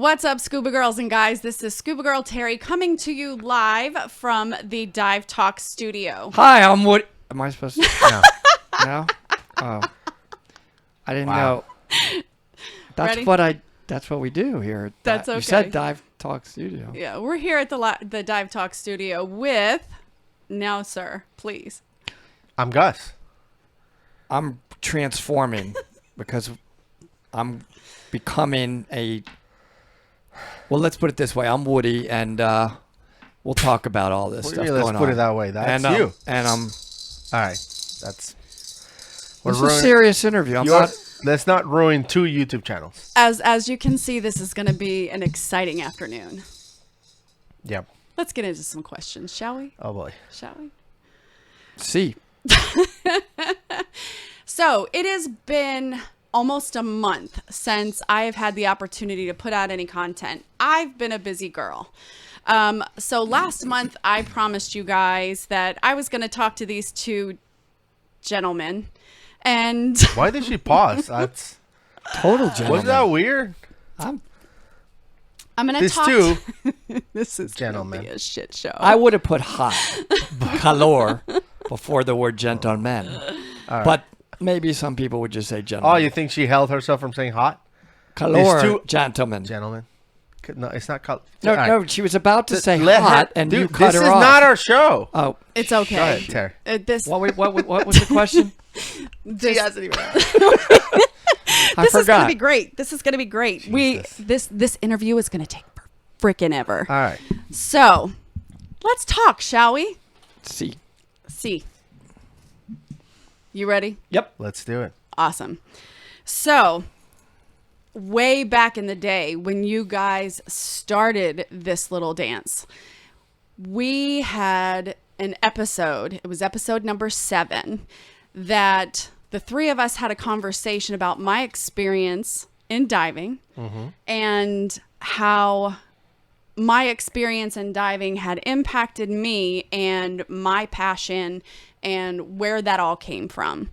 What's up, Scuba girls and guys? This is Scuba Girl Terri coming to you live from the DiveTalk studio. Hi, I'm Woody. Am I supposed to? No. No? Oh. I didn't know. That's Ready? That's what we do here. That's okay. You said DiveTalk studio. Yeah, we're here at the DiveTalk studio with... Now, sir, please. I'm Gus. I'm transforming because I'm becoming a... Well, let's put it this way. I'm Woody, and we'll talk about all this stuff going on. Let's put it that way. That's you. And I'm... All right. That's... It's a serious interview. Let's not ruin 2 YouTube channels. As you can see, this is going to be an exciting afternoon. Yep. Let's get into some questions, shall we? Oh, boy. Shall we? See. So, it has been almost a month since I have had the opportunity to put out any content. I've been a busy girl. So last month, I promised you guys that I was going to talk to these 2 gentlemen. And why did she pause? That's total gentleman. Wasn't that weird? I'm going to talk. This is going to be a shit show. I would have put hot, calor, before the word gentleman. Right. But maybe some people would just say gentleman. Oh, you think she held herself from saying hot? Calor, gentleman. Gentlemen. No, it's not called. No, no, she was about to say hot, and you cut her off. This is not our show. Oh, it's okay. Go ahead, Terri. What was the question? She hasn't even. This is going to be great. This is going to be great. Jesus. This interview is going to take freaking ever. All right. So, let's talk, shall we? See. You ready? Yep. Let's do it. Awesome. So, way back in the day when you guys started this little dance, we had an episode. It was episode number 7 that the 3 of us had a conversation about my experience in diving and how my experience in diving had impacted me and my passion and where that all came from.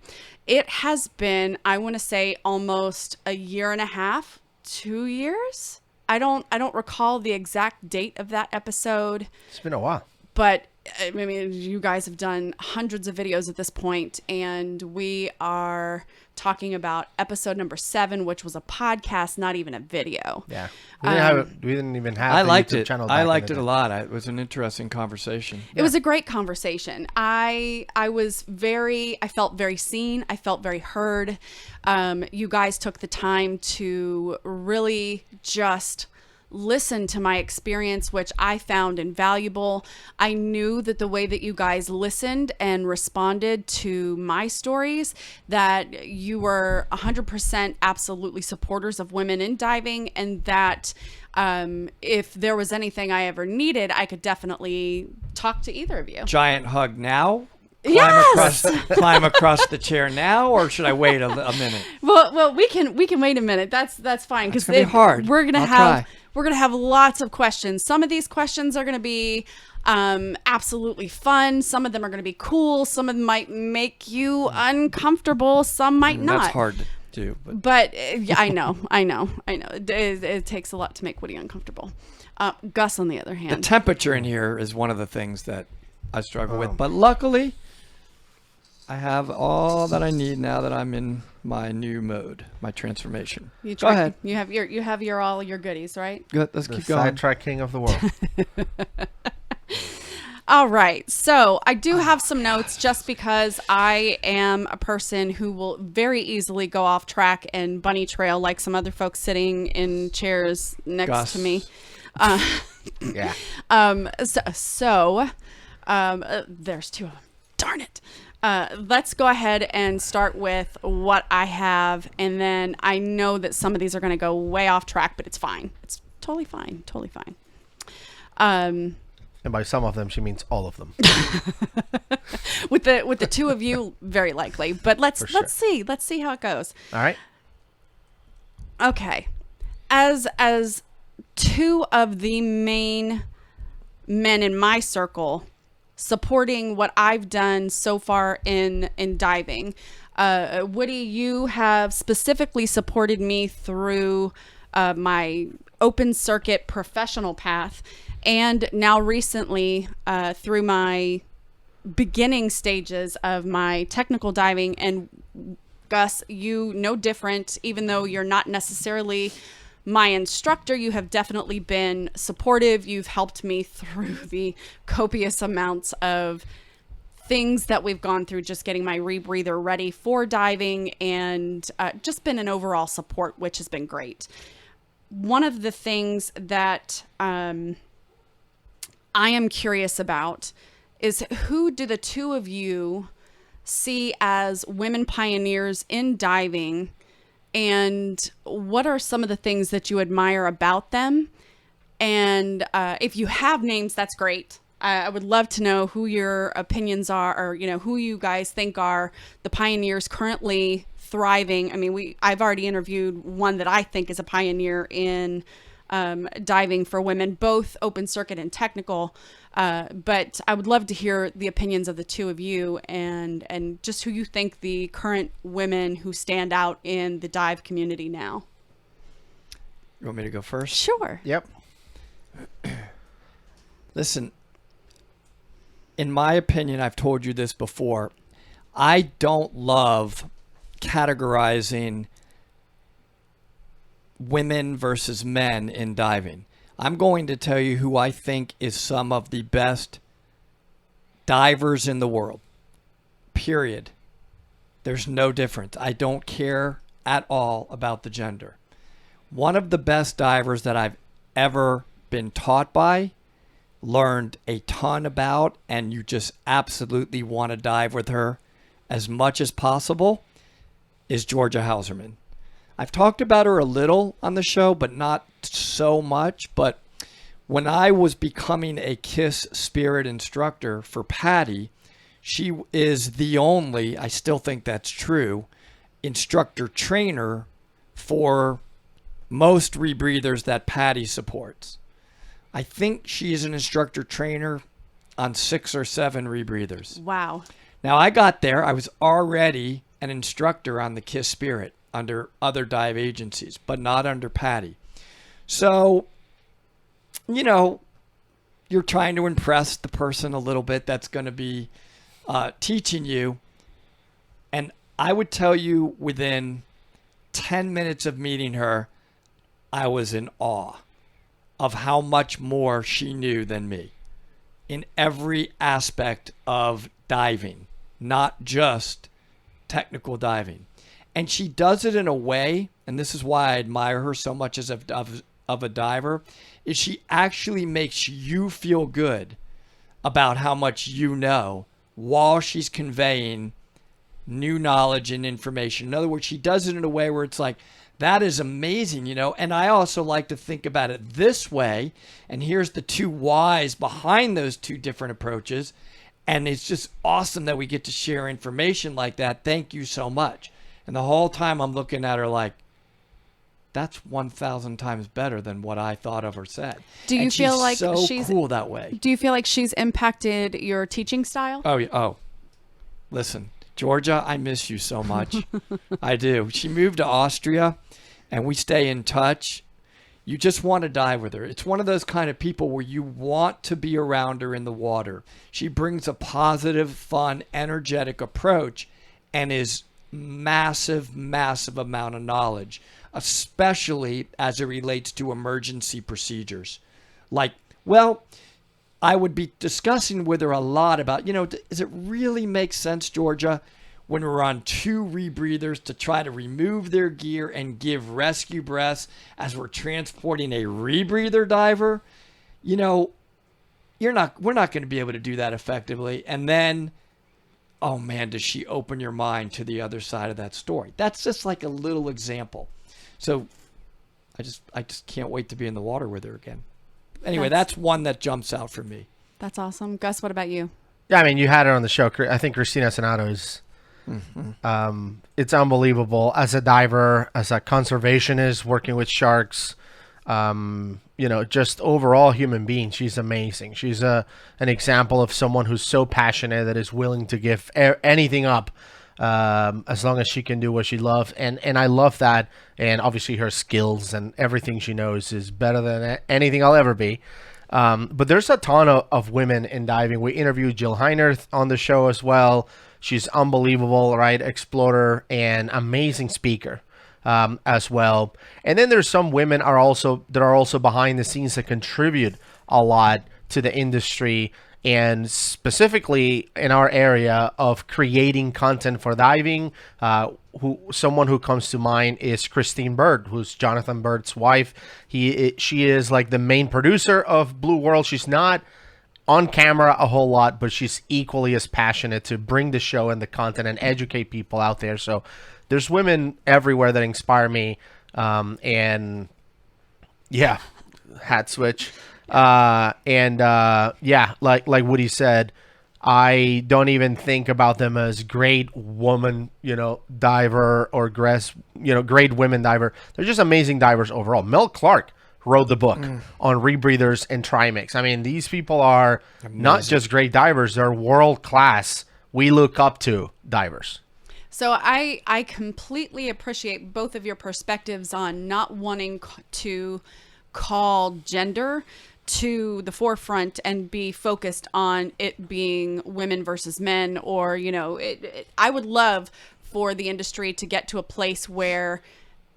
It has been, I want to say, almost a year and a half, 2 years. I don't recall the exact date of that episode. It's been a while. But I mean, you guys have done hundreds of videos at this point, and we are talking about episode number 7, which was a podcast, not even a video. Yeah, we didn't even have. I liked YouTube it. Channel I liked it a lot. It was an interesting conversation. It was a great conversation. I felt very seen. I felt very heard. You guys took the time to really just listen to my experience, which I found invaluable. I knew that the way that you guys listened and responded to my stories, that you were 100% absolutely supporters of women in diving, and that if there was anything I ever needed, I could definitely talk to either of you. Giant hug now? Climb across the chair now, or should I wait a minute? Well, we can wait a minute. That's fine, because it's hard. We're gonna have lots of questions. Some of these questions are gonna be absolutely fun. Some of them are gonna be cool. Some of them might make you uncomfortable. Some might not. That's hard to do. But I know. It takes a lot to make Woody uncomfortable. Gus, on the other hand, the temperature in here is one of the things that I struggle with. But luckily, I have all that I need now that I'm in my new mode, my transformation. Go ahead. You have all your goodies, right? Good. Let's keep going. Sidetrack king of the world. All right. So I do have some notes, just because I am a person who will very easily go off track and bunny trail like some other folks sitting in chairs next to me. Yeah. There's 2 of them. Darn it. Let's go ahead and start with what I have, and then I know that some of these are going to go way off track, but it's fine. It's totally fine. And by some of them, she means all of them. with the 2 of you, very likely. But let's see how it goes. All right. Okay. As 2 of the main men in my circle supporting what I've done so far in diving, Woody, you have specifically supported me through my open circuit professional path, and now recently through my beginning stages of my technical diving. And Gus, you no different, even though you're not necessarily my instructor, you have definitely been supportive. You've helped me through the copious amounts of things that we've gone through, just getting my rebreather ready for diving, and just been an overall support, which has been great. One of the things that I am curious about is, who do the two of you see as women pioneers in diving, and what are some of the things that you admire about them? And if you have names, that's great. I would love to know who your opinions are, or who you guys think are the pioneers currently thriving. I mean, I've already interviewed one that I think is a pioneer in diving for women, both open circuit and technical. But I would love to hear the opinions of the two of you, and just who you think the current women who stand out in the dive community now. You want me to go first? Sure. Yep. Listen, in my opinion, I've told you this before, I don't love categorizing women versus men in diving. I'm going to tell you who I think is some of the best divers in the world. Period. There's no difference. I don't care at all about the gender. One of the best divers that I've ever been taught by, learned a ton about, and you just absolutely want to dive with her as much as possible, is Georgia Hauserman. I've talked about her a little on the show, but not so much. But when I was becoming a KISS Spirit instructor for Patty, she is the only, I still think that's true, instructor trainer for most rebreathers that Patty supports. I think she's an instructor trainer on 6 or 7 rebreathers. Wow. Now, I got there. I was already an instructor on the KISS Spirit under other dive agencies, but not under Patty. So, you're trying to impress the person a little bit that's going to be teaching you. And I would tell you, within 10 minutes of meeting her, I was in awe of how much more she knew than me in every aspect of diving, not just technical diving. And she does it in a way, and this is why I admire her so much as of a diver, is she actually makes you feel good about how much you know while she's conveying new knowledge and information. In other words, she does it in a way where it's like, that is amazing, And I also like to think about it this way, and here's the 2 whys behind those 2 different approaches, and it's just awesome that we get to share information like that. Thank you so much. And the whole time I'm looking at her like, that's 1,000 times better than what I thought of or said. Do you feel like she's cool that way? Do you feel like she's impacted your teaching style? Oh, listen, Georgia, I miss you so much. I do. She moved to Austria, and we stay in touch. You just want to dive with her. It's one of those kind of people where you want to be around her in the water. She brings a positive, fun, energetic approach, and is massive amount of knowledge, especially as it relates to emergency procedures. Like, well, I would be discussing with her a lot about, does it really make sense, Georgia, when we're on 2 rebreathers to try to remove their gear and give rescue breaths as we're transporting a rebreather diver? We're not going to be able to do that effectively. And then, oh man, does she open your mind to the other side of that story? That's just like a little example. So I just can't wait to be in the water with her again. Anyway, that's one that jumps out for me. That's awesome. Gus, what about you? Yeah, I mean, you had her on the show. I think Christina Sonato is, it's unbelievable as a diver, as a conservationist, working with sharks, just overall human being. She's amazing. She's an example of someone who's so passionate that is willing to give anything up as long as she can do what she loves. And I love that. And obviously her skills and everything she knows is better than anything I'll ever be. But there's a ton of women in diving. We interviewed Jill Heiner on the show as well. She's unbelievable, right? Explorer and amazing speaker as well. And then there's some women that are also behind the scenes that contribute a lot to the industry, and specifically in our area of creating content for diving. Someone who comes to mind is Christine Bird, who's Jonathan Bird's wife. She is like the main producer of Blue World. She's not on camera a whole lot, but she's equally as passionate to bring the show and the content and educate people out there. So there's women everywhere that inspire me. And yeah, hat switch. Like Woody said, I don't even think about them as great woman, diver or great women diver. They're just amazing divers overall. Mel Clark wrote the book on rebreathers and trimix. I mean, these people are not just great divers, they're world class. We look up to divers. So I completely appreciate both of your perspectives on not wanting to call gender to the forefront and be focused on it being women versus men, or I would love for the industry to get to a place where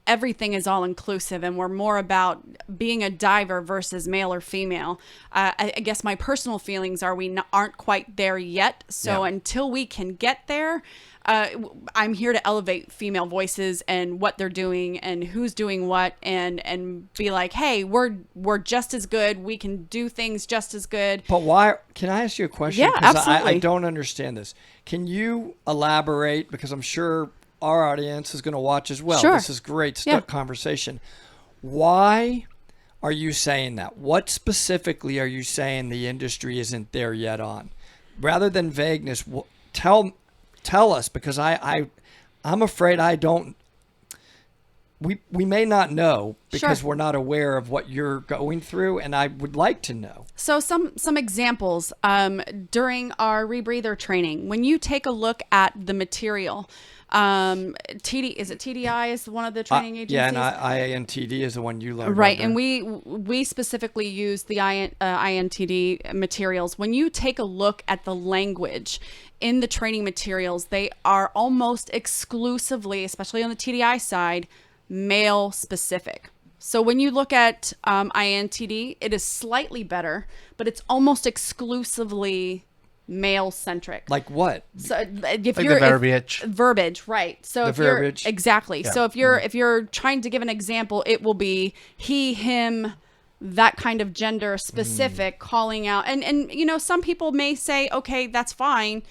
everything is all inclusive and we're more about being a diver versus male or female. I guess my personal feelings are aren't quite there yet. So until we can get there, I'm here to elevate female voices and what they're doing and who's doing what, and be like, hey, we're just as good. We can do things just as good. But why? Can I ask you a question? Yeah, absolutely. I don't understand this. Can you elaborate? Because I'm sure our audience is going to watch as well. Sure. This is great conversation. Why are you saying that? What specifically are you saying the industry isn't there yet on? Rather than vagueness, tell us, because I'm afraid I don't. We may not know because we're not aware of what you're going through, and I would like to know. So some examples during our rebreather training, when you take a look at the material. Is it TDI is one of the training agencies? Yeah, and INTD is the one you learned. Right, under. and we specifically use the INTD materials. When you take a look at the language in the training materials, they are almost exclusively, especially on the TDI side, male specific. So when you look at INTD, it is slightly better, but it's almost exclusively male centric. Like what? So if like you're the verbiage. verbiage, right? So if verbiage. you're exactly. Yeah. So if you're trying to give an example, it will be he, him, that kind of gender specific calling out. And some people may say, okay, that's fine.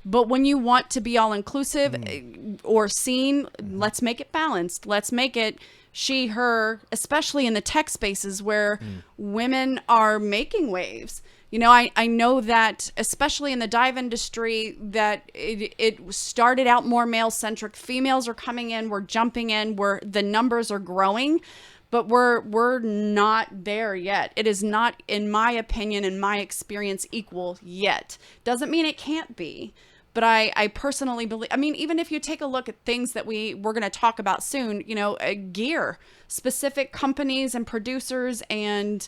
But when you want to be all inclusive or seen, let's make it balanced. Let's make it she, her, especially in the tech spaces where women are making waves. I know that especially in the dive industry that it started out more male centric. Females are coming in, we're jumping in, the numbers are growing, but we're not there yet. It is not, in my opinion, in my experience, equal yet. Doesn't mean it can't be. But I personally believe, even if you take a look at things that we're going to talk about soon, gear, specific companies and producers and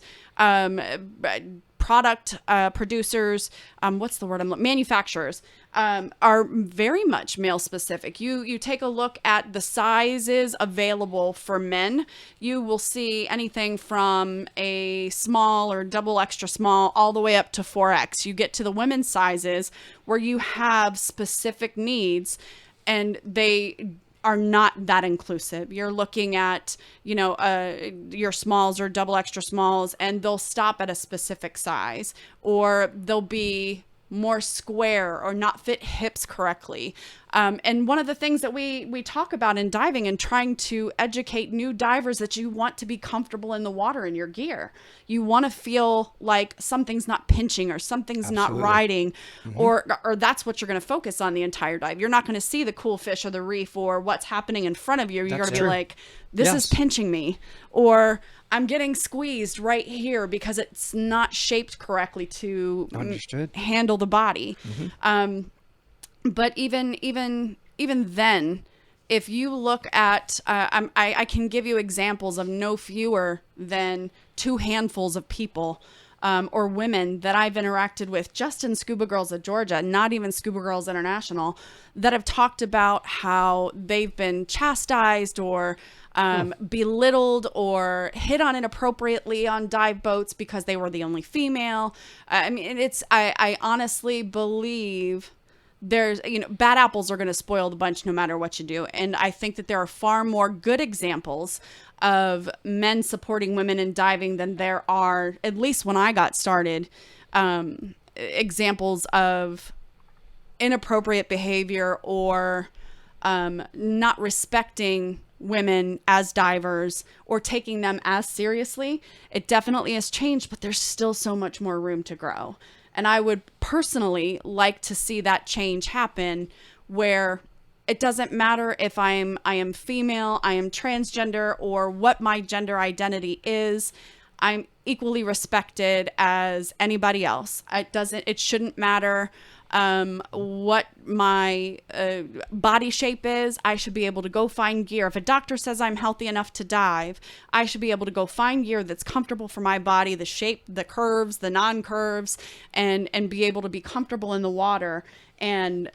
product producers, manufacturers are very much male specific. You take a look at the sizes available for men, you will see anything from a small or double extra small all the way up to 4X. You get to the women's sizes where you have specific needs and they are not that inclusive. You're looking at, your smalls or double extra smalls, and they'll stop at a specific size, or they'll be more square or not fit hips correctly. And one of the things that we talk about in diving and trying to educate new divers that you want to be comfortable in the water in your gear. You want to feel like something's not pinching or something's not riding, or that's what you're going to focus on the entire dive. You're not going to see the cool fish or the reef or what's happening in front of you. You're going to be like, this is pinching me, or I'm getting squeezed right here because it's not shaped correctly to handle the body. But even even then, if you look at, I can give you examples of no fewer than 2 handfuls of people or women that I've interacted with just in Scuba Girls of Georgia, not even Scuba Girls International, that have talked about how they've been chastised or belittled or hit on inappropriately on dive boats because they were the only female. I mean, I honestly believe there's, bad apples are going to spoil the bunch no matter what you do. And I think that there are far more good examples of men supporting women in diving than there are, at least when I got started, examples of inappropriate behavior or not respecting women as divers or taking them as seriously. It definitely has changed, but there's still so much more room to grow. And I would personally like to see that change happen where it doesn't matter if I am female, I am transgender, or what my gender identity is. I'm equally respected as anybody else. It shouldn't matter what my body shape is. I should be able to go find gear. If a doctor says I'm healthy enough to dive, I should be able to go find gear that's comfortable for my body, the shape, the curves, the non-curves, and be able to be comfortable in the water and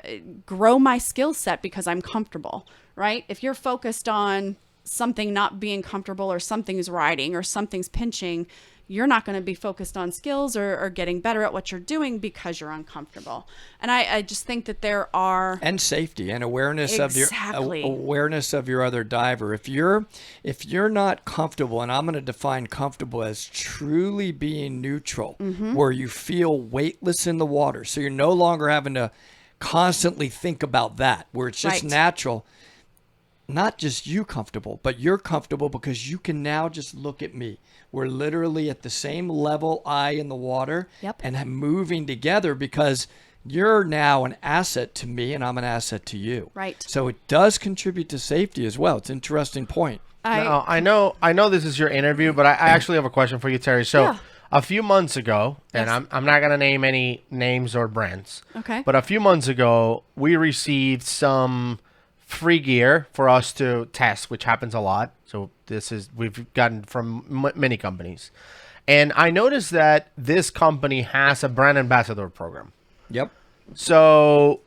grow my skill set because I'm comfortable, right? If you're focused on something not being comfortable or something's riding or something's pinching, you're not going to be focused on skills or getting better at what you're doing because you're uncomfortable. And I just think that there are... And safety and awareness Exactly. of your awareness of your other diver. If you're not comfortable, and I'm going to define comfortable as truly being neutral, where you feel weightless in the water. So you're no longer having to constantly think about that, where it's just natural. Not just you comfortable, but you're comfortable because you can now just look at me. We're literally at the same level, eye in the water, and moving together because you're now an asset to me and I'm an asset to you. Right. So it does contribute to safety as well. It's an interesting point. Now, I know this is your interview, but I actually have a question for you, Terri. So a few months ago, and I'm not going to name any names or brands. Okay. But a few months ago, we received some free gear for us to test, which happens a lot. So we've gotten from many companies. And I noticed that this company has a brand ambassador program. Yep. So,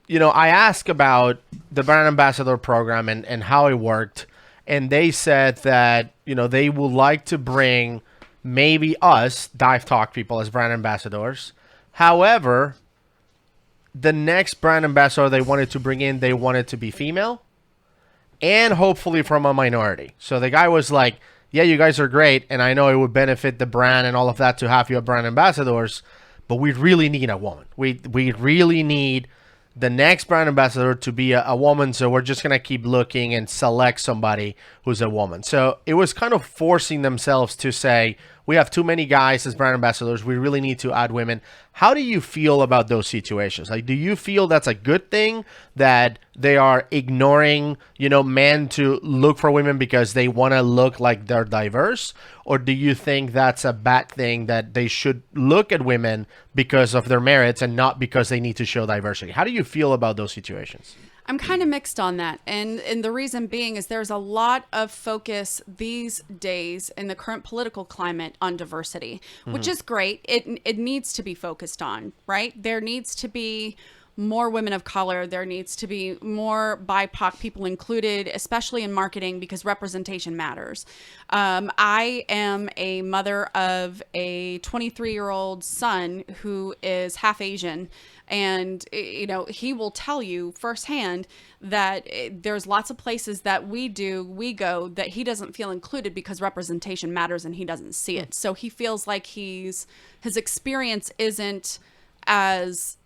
I asked about the brand ambassador program and how it worked. And they said that, they would like to bring maybe us, DiveTalk people, as brand ambassadors. However, the next brand ambassador they wanted to bring in, they wanted to be female and hopefully from a minority. So the guy was like, yeah, you guys are great. And I know it would benefit the brand and all of that to have you as brand ambassadors, but we really need a woman. We really need the next brand ambassador to be a woman. So we're just going to keep looking and select somebody who's a woman. So it was kind of forcing themselves to say, we have too many guys as brand ambassadors. We really need to add women. How do you feel about those situations? Like, do you feel that's a good thing that they are ignoring, men to look for women because they want to look like they're diverse? Or do you think that's a bad thing that they should look at women because of their merits and not because they need to show diversity? How do you feel about those situations? I'm kind of mixed on that. And the reason being is there's a lot of focus these days in the current political climate on diversity, which is great. It needs to be focused on, right? There needs to be more women of color. There needs to be more BIPOC people included, especially in marketing, because representation matters. I am a mother of a 23-year-old son who is half Asian. And, he will tell you firsthand that there's lots of places that we go that he doesn't feel included because representation matters and he doesn't see it. So he feels like his experience isn't as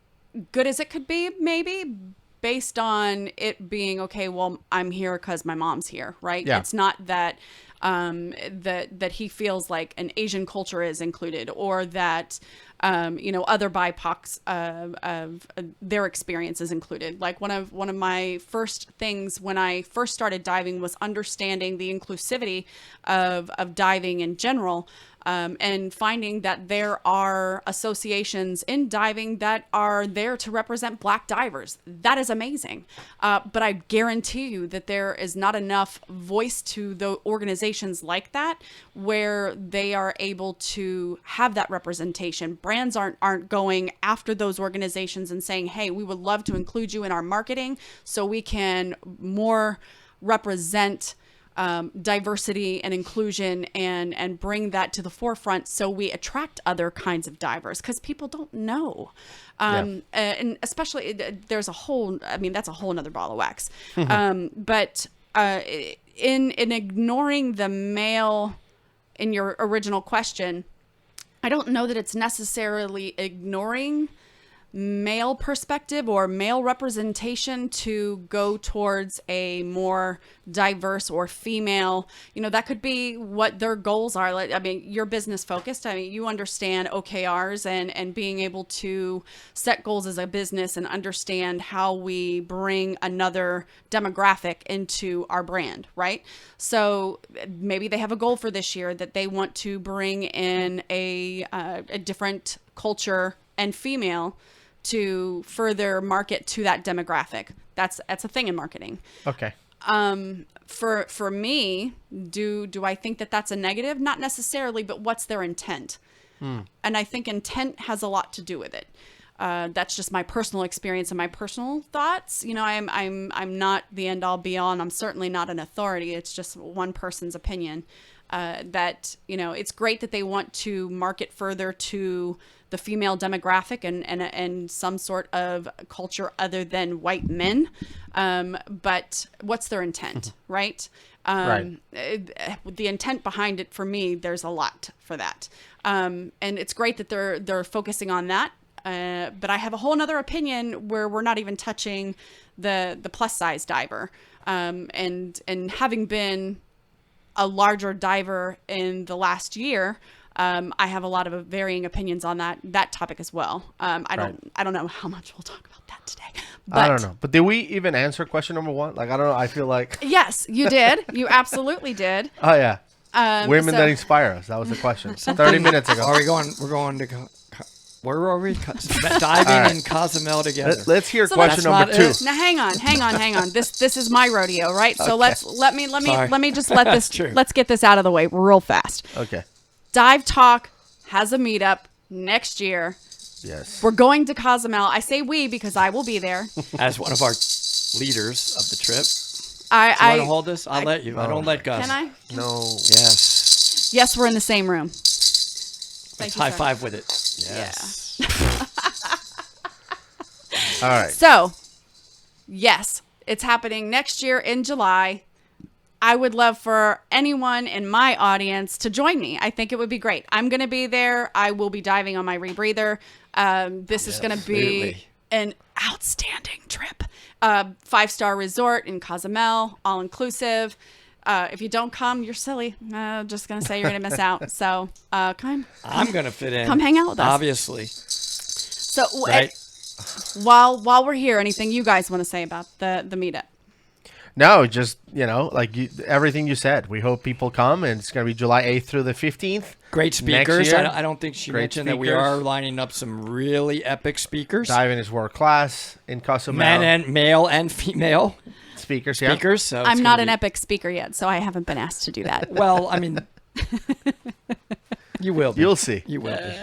good as it could be, maybe, based on it being, okay, well, I'm here because my mom's here, right? Yeah. It's not that that he feels like an Asian culture is included, or that other BIPOCs of their experience is included. Like one of my first things when I first started diving was understanding the inclusivity of diving in general. and finding that there are associations in diving that are there to represent Black divers. That is amazing. But I guarantee you that there is not enough voice to the organizations like that where they are able to have that representation. Brands aren't going after those organizations and saying, hey, we would love to include you in our marketing so we can more represent diversity and inclusion and bring that to the forefront so we attract other kinds of divers, because people don't know. And especially there's a whole, I mean, that's a whole nother ball of wax. But in ignoring the male in your original question, I don't know that it's necessarily ignoring male perspective or male representation to go towards a more diverse or female, that could be what their goals are. Like, I mean, you're business focused. I mean, you understand OKRs and being able to set goals as a business and understand how we bring another demographic into our brand, right? So maybe they have a goal for this year that they want to bring in a different culture and female to further market to that demographic. That's a thing in marketing. Okay. For me, do I think that that's a negative? Not necessarily, but what's their intent? And I think intent has a lot to do with it. That's just my personal experience and my personal thoughts. I'm not the end all be all, and I'm certainly not an authority. It's just one person's opinion. That it's great that they want to market further to the female demographic and some sort of culture other than white men. But what's their intent, right? Right. The intent behind it, for me, there's a lot for that. And it's great that they're focusing on that. But I have a whole nother opinion where we're not even touching the plus size diver. And having been a larger diver in the last year, I have a lot of varying opinions on that topic as well. I don't know how much we'll talk about that today. But I don't know. But did we even answer question number 1? Like, I don't know. I feel like. Yes, you did. You absolutely did. Oh, yeah. Women that inspire us. That was the question. 30 minutes ago. We're going to where are we? Diving in Cozumel together. Let's hear So question number 2. Now hang on. This is my rodeo, right? So let me just let's get this out of the way real fast. Okay. DiveTalk has a meetup next year. Yes. We're going to Cozumel. I say we because I will be there. As one of our leaders of the trip. I want to hold this? I'll let you. I don't let Gus. Can I? No. Yes. Yes, we're in the same room. Let's high five with it. Yes. All right. So, yes, it's happening next year in July. I would love for anyone in my audience to join me. I think it would be great. I'm going to be there. I will be diving on my rebreather. This is going to be an outstanding trip. 5-star resort in Cozumel, all inclusive. If you don't come, you're silly. Just going to say you're going to miss out. So come. I'm going to fit in. Come hang out with us. Obviously. So right. while we're here, anything you guys want to say about the meetup? No, just, everything you said. We hope people come, and it's going to be July 8th through the 15th. Great speakers. Next year. I don't think she Great mentioned that we speakers. are lining up some really epic speakers. Diving is world class in Cozumel. Male and female speakers. Yeah. So I'm not an epic speaker yet, so I haven't been asked to do that. Well, I mean, you will be. You'll see. You will be.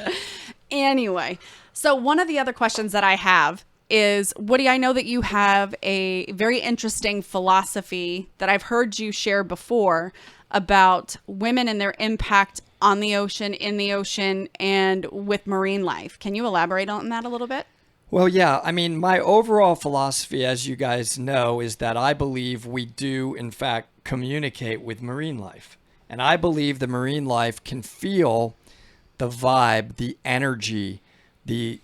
Anyway, so one of the other questions that I have is, Woody, I know that you have a very interesting philosophy that I've heard you share before about women and their impact on the ocean, in the ocean, and with marine life. Can you elaborate on that a little bit? Well, yeah. I mean, my overall philosophy, as you guys know, is that I believe we do, in fact, communicate with marine life. And I believe the marine life can feel the vibe, the energy, the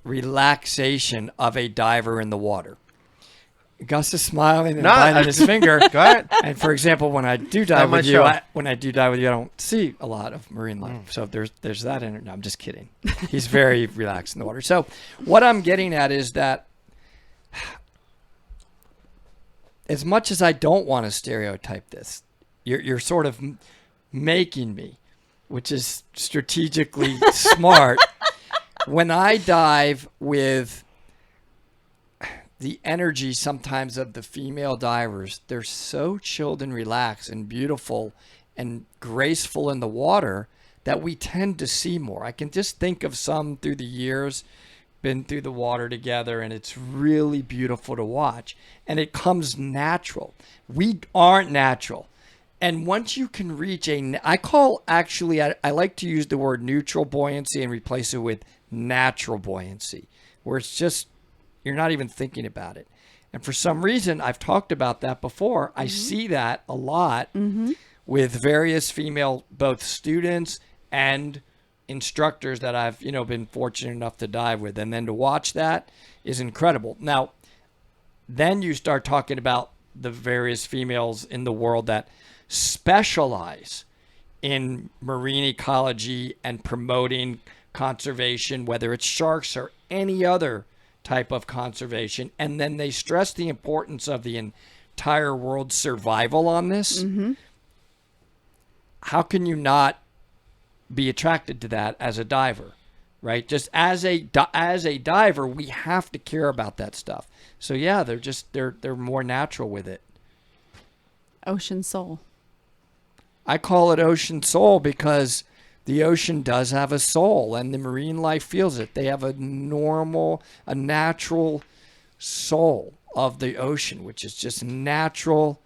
relaxation of a diver in the water. Gus is smiling and biting his finger. Go ahead. And for example, when I do dive with you, I don't see a lot of marine life. So there's that in it. No, I'm just kidding. He's very relaxed in the water. So what I'm getting at is that as much as I don't want to stereotype this, you're sort of making me. which is strategically smart. When I dive with the energy sometimes of the female divers, they're so chilled and relaxed and beautiful and graceful in the water that we tend to see more. I can just think of some through the years, been through the water together, and it's really beautiful to watch. And it comes natural. We aren't natural. And once you can reach I like to use the word neutral buoyancy and replace it with natural buoyancy, where it's just, you're not even thinking about it. And for some reason, I've talked about that before. I see that a lot with various female, both students and instructors that I've, been fortunate enough to dive with. And then to watch that is incredible. Now, then you start talking about the various females in the world that specialize in marine ecology and promoting conservation, whether it's sharks or any other type of conservation. And then they stress the importance of the entire world's survival on this. How can you not be attracted to that as a diver, right? Just as a diver, we have to care about that stuff. So yeah, they're more natural with it. Ocean soul. I call it ocean soul because the ocean does have a soul, and the marine life feels it. They have a natural soul of the ocean, which is just natural.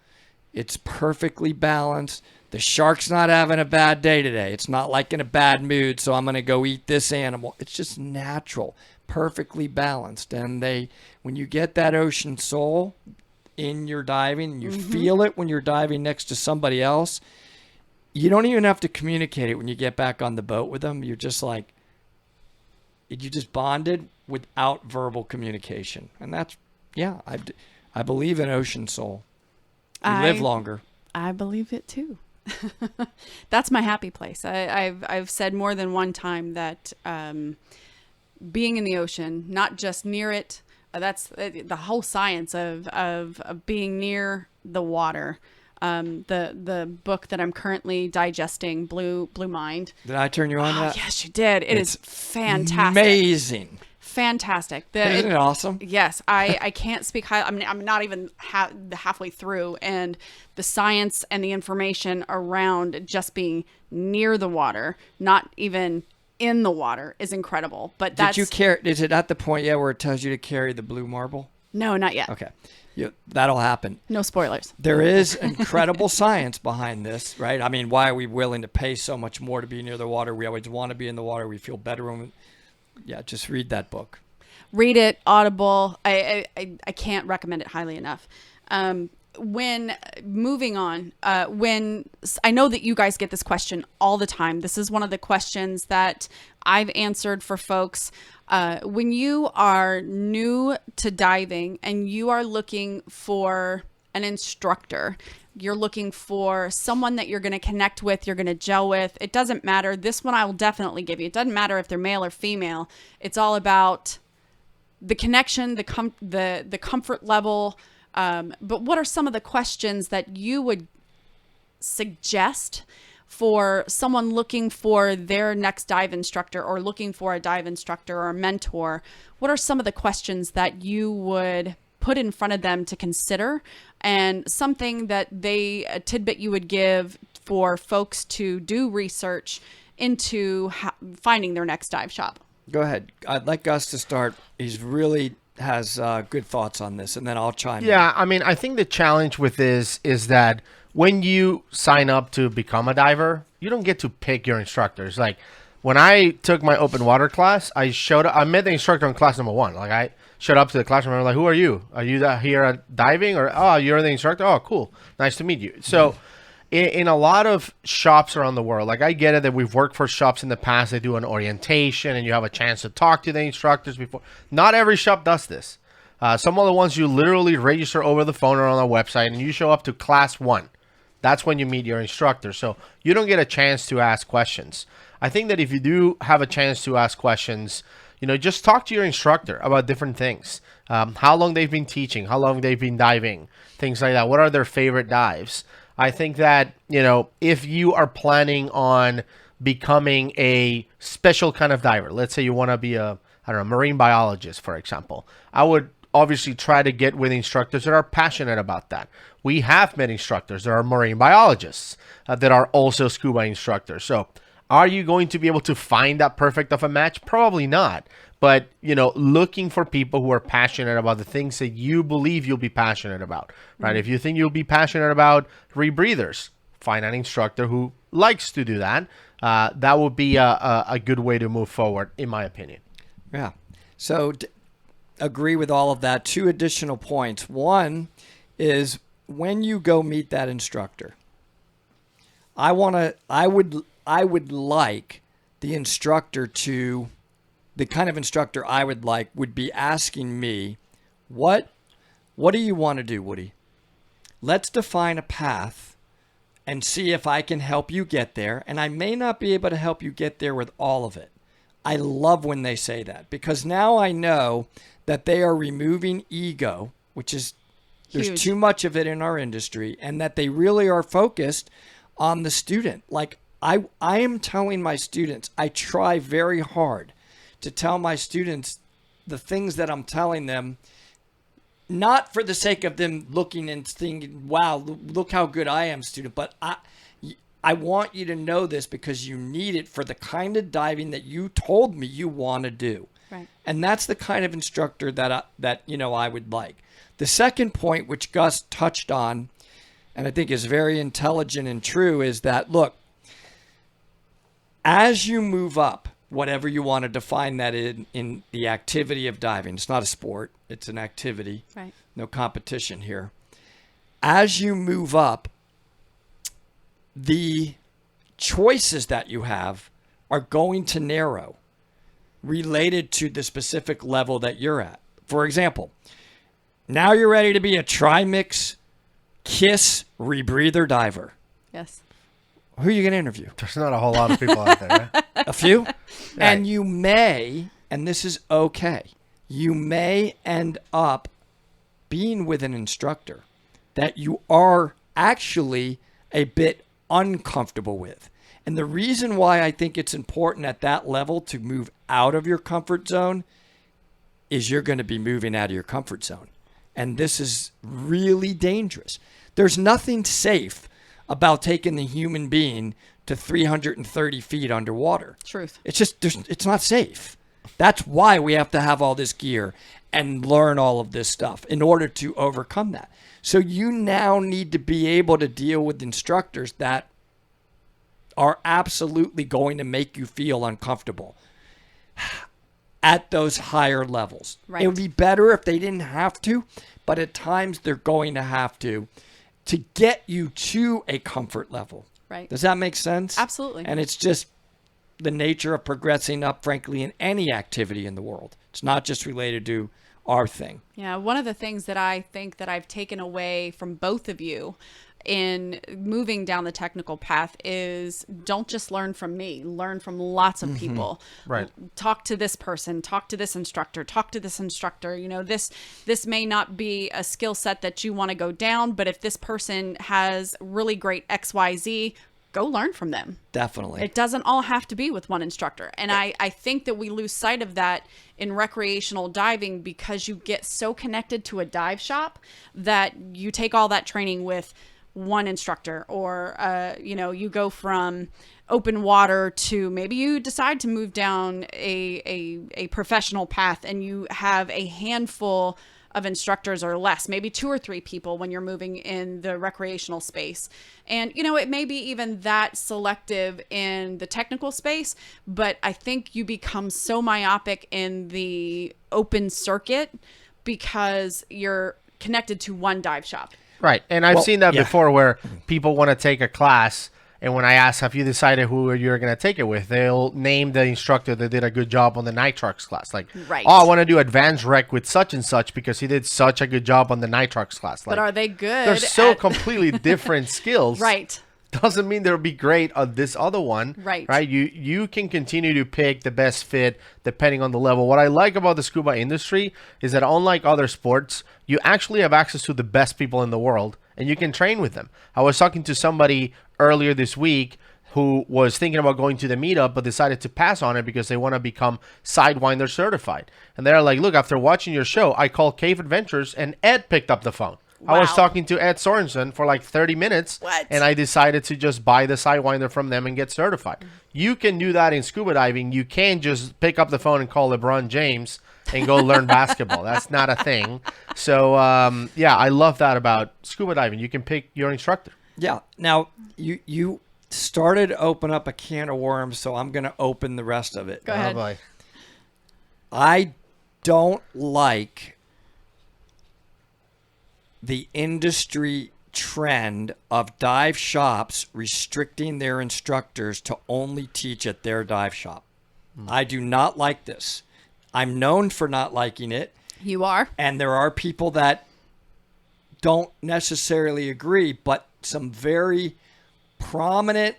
It's perfectly balanced. The shark's not having a bad day today. It's not like in a bad mood, so I'm going to go eat this animal. It's just natural, perfectly balanced. And when you get that ocean soul in your diving, and you feel it when you're diving next to somebody else, you don't even have to communicate it when you get back on the boat with them. You're just like, you just bonded without verbal communication. And that's, I believe in ocean soul. You live longer. I believe it too. That's my happy place. I've said more than one time that being in the ocean, not just near it, that's the whole science of being near the water. The book that I'm currently digesting, Blue Mind. Did I turn you on to that? Yes, you did. It's fantastic. Amazing. Fantastic. Isn't it awesome? Yes. I can't speak high. I mean, I'm not even halfway through, and the science and the information around just being near the water, not even in the water, is incredible. But is it at the point yet where it tells you to carry the blue marble? No, not yet. Okay. That'll happen. No spoilers. There is incredible science behind this, right? I mean, why are we willing to pay so much more to be near the water? We always want to be in the water. We feel better when just read that book. Read it, Audible. I can't recommend it highly enough. When moving on, when I know that you guys get this question all the time. This is one of the questions that I've answered for folks. When you are new to diving and you are looking for an instructor, you're looking for someone that you're going to connect with, you're going to gel with. It doesn't matter. This one I will definitely give you. It doesn't matter if they're male or female. It's all about the connection, the comfort level. But what are some of the questions that you would suggest for someone looking for their next dive instructor or looking for a dive instructor or a mentor? What are some of the questions that you would put in front of them to consider, and something a tidbit you would give for folks to do research into finding their next dive shop? Go ahead. I'd like Gus to start. He's really has good thoughts on this, and then I'll chime in. Yeah, I mean, I think the challenge with this is that when you sign up to become a diver, you don't get to pick your instructors. Like, when I took my open water class, I met the instructor in class number 1. Like, I showed up to the classroom and I'm like, who are you? Are you here at diving? Or, oh, you're the instructor? Oh, cool. Nice to meet you. So in a lot of shops around the world, like, I get it that we've worked for shops in the past. They do an orientation and you have a chance to talk to the instructors before. Not every shop does this. Some of the ones you literally register over the phone or on a website, and you show up to class 1. That's when you meet your instructor. So you don't get a chance to ask questions. I think that if you do have a chance to ask questions, just talk to your instructor about different things. How long they've been teaching, how long they've been diving, things like that. What are their favorite dives? I think that, if you are planning on becoming a special kind of diver. Let's say you want to be marine biologist, for example. I would obviously try to get with instructors that are passionate about that. We have met instructors that are marine biologists that are also scuba instructors. So are you going to be able to find that perfect of a match? Probably not. But, looking for people who are passionate about the things that you believe you'll be passionate about, right? If you think you'll be passionate about rebreathers, find an instructor who likes to do that. That would be a good way to move forward, in my opinion. Yeah. So agree with all of that. 2 additional points. One is when you go meet that instructor, I would like the instructor to, the kind of instructor I would like would be asking me, what do you want to do, Woody? Let's define a path and see if I can help you get there. And I may not be able to help you get there with all of it. I love when they say that, because now I know that they are removing ego, which is, there's Huge. too much of it in our industry, and that they really are focused on the student. Like I am telling my students, I try very hard to tell my students the things that I'm telling them, not for the sake of them looking and thinking, wow, look how good I am, student, but I want you to know this because you need it for the kind of diving that you told me you want to do. Right. And that's the kind of instructor that I would like. The second point, which Gus touched on, and I think is very intelligent and true, is that, look, as you move up, whatever you want to define that in the activity of diving, it's not a sport, it's an activity. Right. No competition here. As you move up, the choices that you have are going to narrow related to the specific level that you're at. For example, now you're ready to be a trimix KISS rebreather diver. Yes. Who are you going to interview? There's not a whole lot of people out there, right? A few? Right. And you may, and this is okay, you may end up being with an instructor that you are actually a bit uncomfortable with. And the reason why I think it's important at that level to move out of your comfort zone is you're going to be moving out of your comfort zone. And this is really dangerous. There's nothing safe about taking the human being to 330 feet underwater. Truth. It's just, it's not safe. That's why we have to have all this gear and learn all of this stuff in order to overcome that. So you now need to be able to deal with instructors that are absolutely going to make you feel uncomfortable at those higher levels. Right. It would be better if they didn't have to, but at times they're going to have to get you to a comfort level. Right. Does that make sense? Absolutely. And it's just the nature of progressing up, frankly, in any activity in the world. It's not just related to our thing. Yeah, one of the things that I think that I've taken away from both of you in moving down the technical path is don't just learn from me, learn from lots of people. Right. Talk to this person, talk to this instructor, talk to this instructor. You know, this may not be a skill set that you want to go down, but if this person has really great XYZ, go learn from them. Definitely. It doesn't all have to be with one instructor. And I think that we lose sight of that in recreational diving because you get so connected to a dive shop that you take all that training with one instructor, or you go from open water to maybe you decide to move down a professional path and you have a handful of instructors or less, maybe 2 or 3 people when you're moving in the recreational space. And, it may be even that selective in the technical space, but I think you become so myopic in the open circuit because you're connected to one dive shop. Right. And I've seen that before where people want to take a class, and when I ask, have you decided who you're going to take it with, they'll name the instructor that did a good job on the nitrox class. Like, right. Oh, I want to do advanced rec with such and such because he did such a good job on the nitrox class. Like, but are they good? They're so completely different skills. Right. Doesn't mean they'll be great on this other one. Right. Right. You can continue to pick the best fit depending on the level. What I like about the scuba industry is that unlike other sports, you actually have access to the best people in the world and you can train with them. I was talking to somebody earlier this week who was thinking about going to the meetup but decided to pass on it because they want to become Sidewinder certified. And they're like, look, after watching your show, I called Cave Adventures and Ed picked up the phone. Wow. I was talking to Ed Sorensen for like 30 minutes. What? And I decided to just buy the Sidewinder from them and get certified. You can do that in scuba diving. You can't just pick up the phone and call LeBron James and go learn basketball. That's not a thing. So, yeah, I love that about scuba diving. You can pick your instructor. Yeah. Now, you started to open up a can of worms, so I'm going to open the rest of it. Go ahead. Boy. I don't like the industry trend of dive shops restricting their instructors to only teach at their dive shop. I do not like this. I'm known for not liking it. You are. And there are people that don't necessarily agree, but some very prominent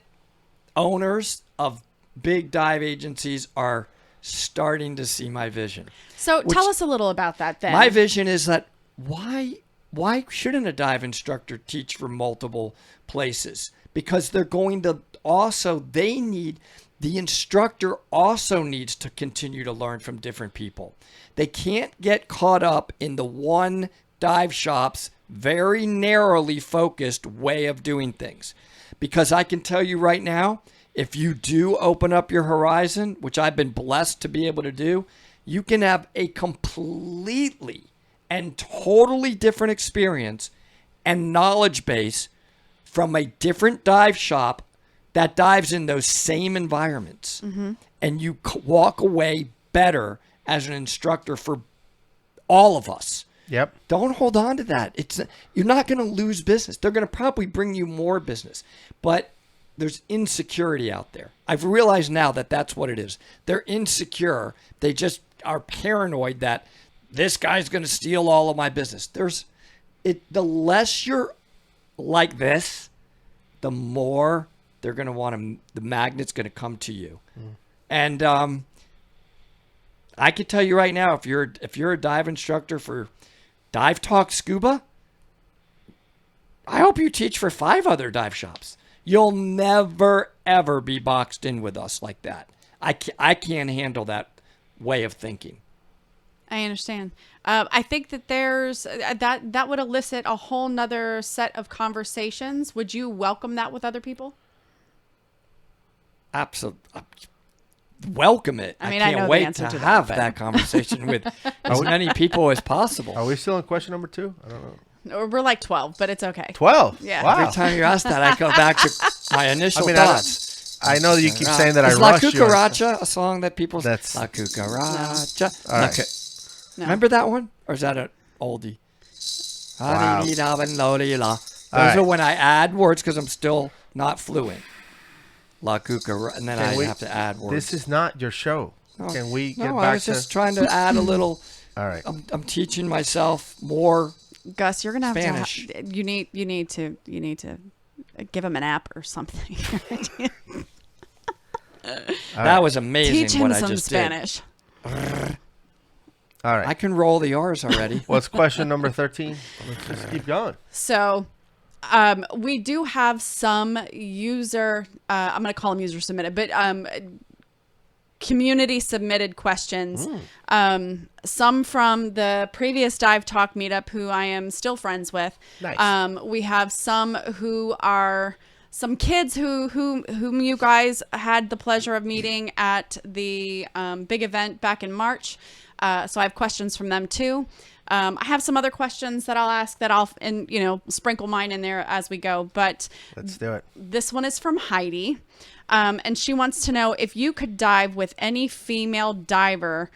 owners of big dive agencies are starting to see my vision. So tell us a little about that then. My vision is that why shouldn't a dive instructor teach for multiple places? Because they're going to also, the instructor also needs to continue to learn from different people. They can't get caught up in the one dive shop's very narrowly focused way of doing things. Because I can tell you right now, if you do open up your horizon, which I've been blessed to be able to do, you can have a completely and totally different experience and knowledge base from a different dive shop that dives in those same environments. Mm-hmm. And you walk away better as an instructor for all of us. Yep. Don't hold on to that. You're not going to lose business. They're going to probably bring you more business. But there's insecurity out there. I've realized now that that's what it is. They're insecure. They just are paranoid that this guy's going to steal all of my business. The less you're like this, the more they're going to the magnet's going to come to you. Mm. And I can tell you right now, if you're a dive instructor for DiveTalk Scuba, I hope you teach for 5 other dive shops. You'll never, ever be boxed in with us like that. I can't handle that way of thinking. I understand. I think that there's that would elicit a whole nother set of conversations. Would you welcome that with other people? Absolutely. Welcome it. I mean, can't I know wait the answer to to have that, that conversation with as many people as possible. Are we still on question number 2? I don't know. We're like 12, but it's okay. 12? Yeah. Wow. Every time you ask that, I go back to my initial thoughts. I know that you keep saying that Is I La rush you. Cucaracha a song that people say? That's- La Cucaracha. All right. No. Remember that one? Or is that an oldie? Wow. Those right. are when I add words because I'm still not fluent. La Cucaracha. And then I have to add words. This is not your show. No. Can we get No, back I was to... just trying to add a little. All right. I'm teaching myself more. Gus, you're gonna have Spanish. to. You need to give him an app or something. That was amazing. Teach him what I some just Spanish. did. All right. I can roll the R's already. What's question number 13? Let's just keep going. So, we do have some user. I'm going to call them user submitted, but community submitted questions. Some from the previous DiveTalk meetup, who I am still friends with. Nice. We have some who are some kids whom you guys had the pleasure of meeting at the big event back in March. So I have questions from them too. I have some other questions that I'll ask that I'll sprinkle mine in there as we go. But Let's do it. this one is from Heidi. And she wants to know, if you could dive with any female diver,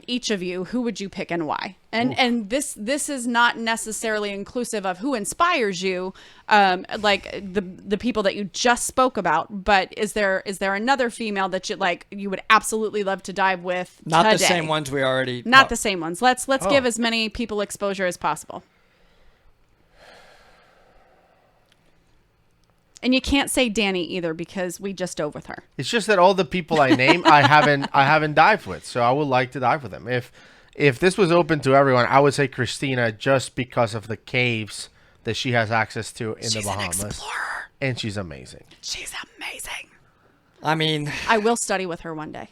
each of you, who would you pick and why? And this is not necessarily inclusive of who inspires you, like the people that you just spoke about. But is there another female that you would absolutely love to dive with? Not today? the same ones we already. Not the same ones. Let's give as many people exposure as possible. And you can't say Danny either because we just dove with her. It's just that all the people I name, I haven't dived with, so I would like to dive with them. If this was open to everyone, I would say Christina, just because of the caves that she has access to in the Bahamas. She's an explorer. and she's amazing. She's amazing. I mean, I will study with her one day.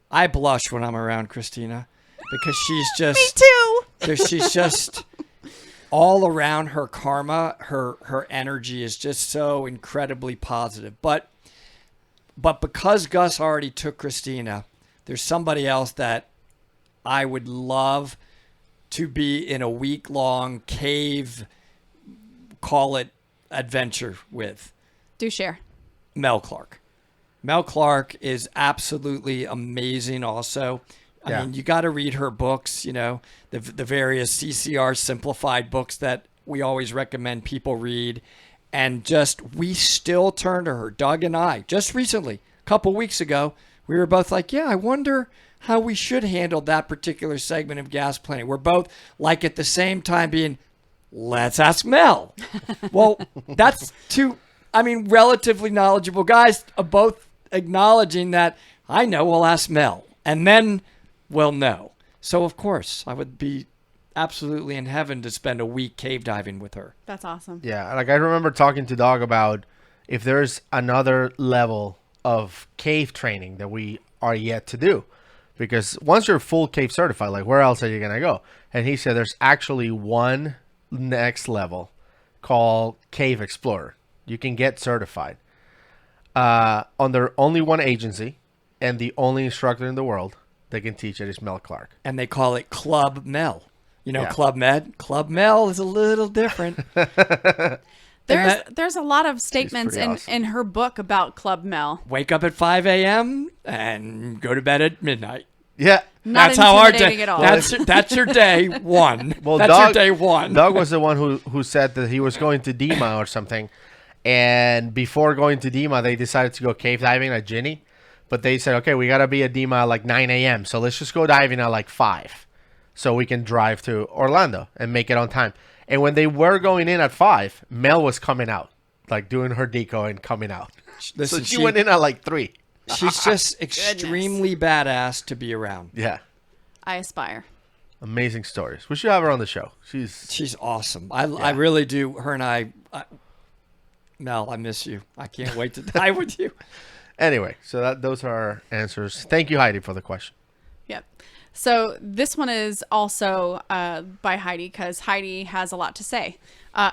I blush when I'm around Christina because she's just. Me too. She's just all around. Her karma, her energy is just so incredibly positive. But because Gus already took Christina, there's somebody else that I would love to be in a week-long cave, call it adventure with. Do share. Mel Clark. Mel Clark is absolutely amazing also. I mean, you got to read her books, you know, the various CCR simplified books that we always recommend people read. And we still turn to her. Doug and I, just recently, a couple weeks ago, we were both like, yeah, I wonder how we should handle that particular segment of Gas Planet. We're both like at the same time being, let's ask Mel. Well, that's two, relatively knowledgeable guys, both acknowledging that I know, we'll ask Mel. And then we'll know. So, of course, I would be absolutely in heaven to spend a week cave diving with her. That's awesome. Yeah, like I remember talking to Dog about if there's another level of cave training that we are yet to do. Because once you're full cave certified, like where else are you going to go? And he said there's actually one next level called Cave Explorer. You can get certified under only one agency, and the only instructor in the world that can teach it is Mel Clark. And they call it Club Mel. You know, Yeah. Club Med? Club Mel is a little different. There's a lot of statements pretty in, awesome. in her book about Club Mel. Wake up at 5 a.m. and go to bed at midnight. Yeah. Not That's how our intimidating day. at all. That's your day one. Well, that's your day one. Doug was the one who said that he was going to Dima or something. And before going to Dima, they decided to go cave diving at Ginny. But they said, okay, we got to be at Dima at like 9 a.m. So let's just go diving at like 5 so we can drive to Orlando and make it on time. And when they were going in at 5, Mel was coming out, like doing her deco and coming out. Listen, So she went in at like 3. She's just extremely badass to be around. Yeah. I aspire. Amazing stories. We should have her on the show. She's awesome. I really do. Her and I, Mel, I miss you. I can't wait to die with you. Anyway, so those are our answers. Thank you, Heidi, for the question. Yep. So this one is also by Heidi because Heidi has a lot to say.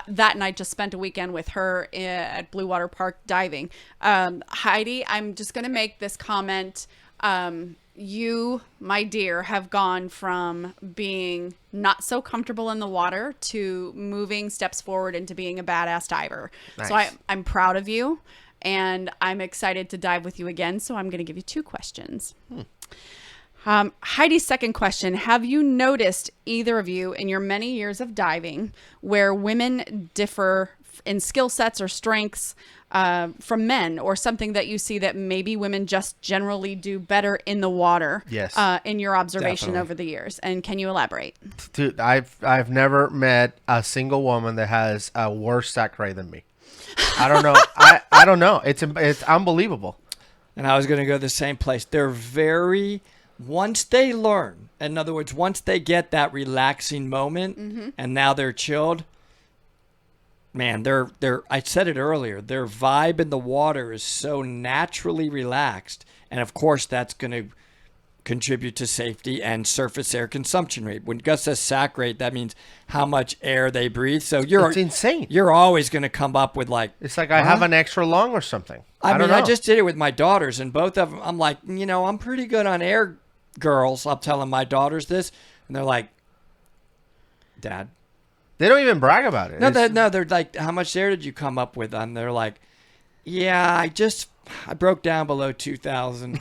That night just spent a weekend with her at Blue Water Park diving. Heidi, I'm just going to make this comment. You, my dear, have gone from being not so comfortable in the water to moving steps forward into being a badass diver. Nice. So I'm proud of you, and I'm excited to dive with you again. So I'm going to give you 2 questions. Heidi's second question, have you noticed, either of you, in your many years of diving, where women differ in skill sets or strengths from men, or something that you see that maybe women just generally do better in the water? Yes. In your observation Definitely. over the years? And can you elaborate? Dude, I've never met a single woman that has a worse sack rate than me. I don't know. I don't know. It's unbelievable. And I was going to go to the same place. They're very, once they learn, in other words, once they get that relaxing moment and now they're chilled, man, they're I said it earlier, their vibe in the water is so naturally relaxed. And of course, that's going to contribute to safety and surface air consumption rate. When Gus says sac rate, that means how much air they breathe. So It's insane. You're always going to come up with like, It's like I have an extra lung or something. I don't know. I just did it with my daughters, and both of them, I'm like, I'm pretty good on air, girls. I'm telling my daughters this, and they're like, Dad. They don't even brag about it. They're like, how much air did you come up with? And they're like, yeah, I broke down below 2,000.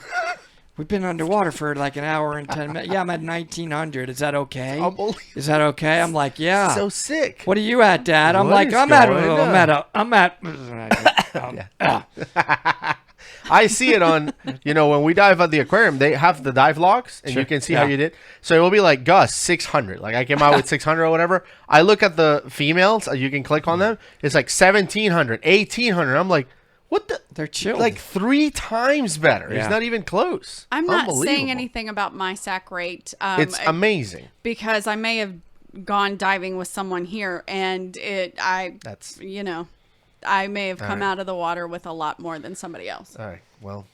We've been underwater for like an hour and 10 minutes. Yeah, I'm at 1,900. Is that okay? Unbelievable. Is that okay? I'm like, yeah. So sick. What are you at, Dad? I'm What like, is I'm at. I see it on, when we dive at the aquarium, they have the dive logs, and you can see how you did. So it will be like, Gus, 600. Like I came out with 600 or whatever. I look at the females. You can click on them. It's like 1,700, 1,800. I'm like, what the? They're chilled. Like 3 times better. Yeah. It's not even close. I'm not saying Unbelievable. anything about my sac rate. It's amazing. Because I may have gone diving with someone here, and I may have come right. out of the water with a lot more than somebody else. All right. Well,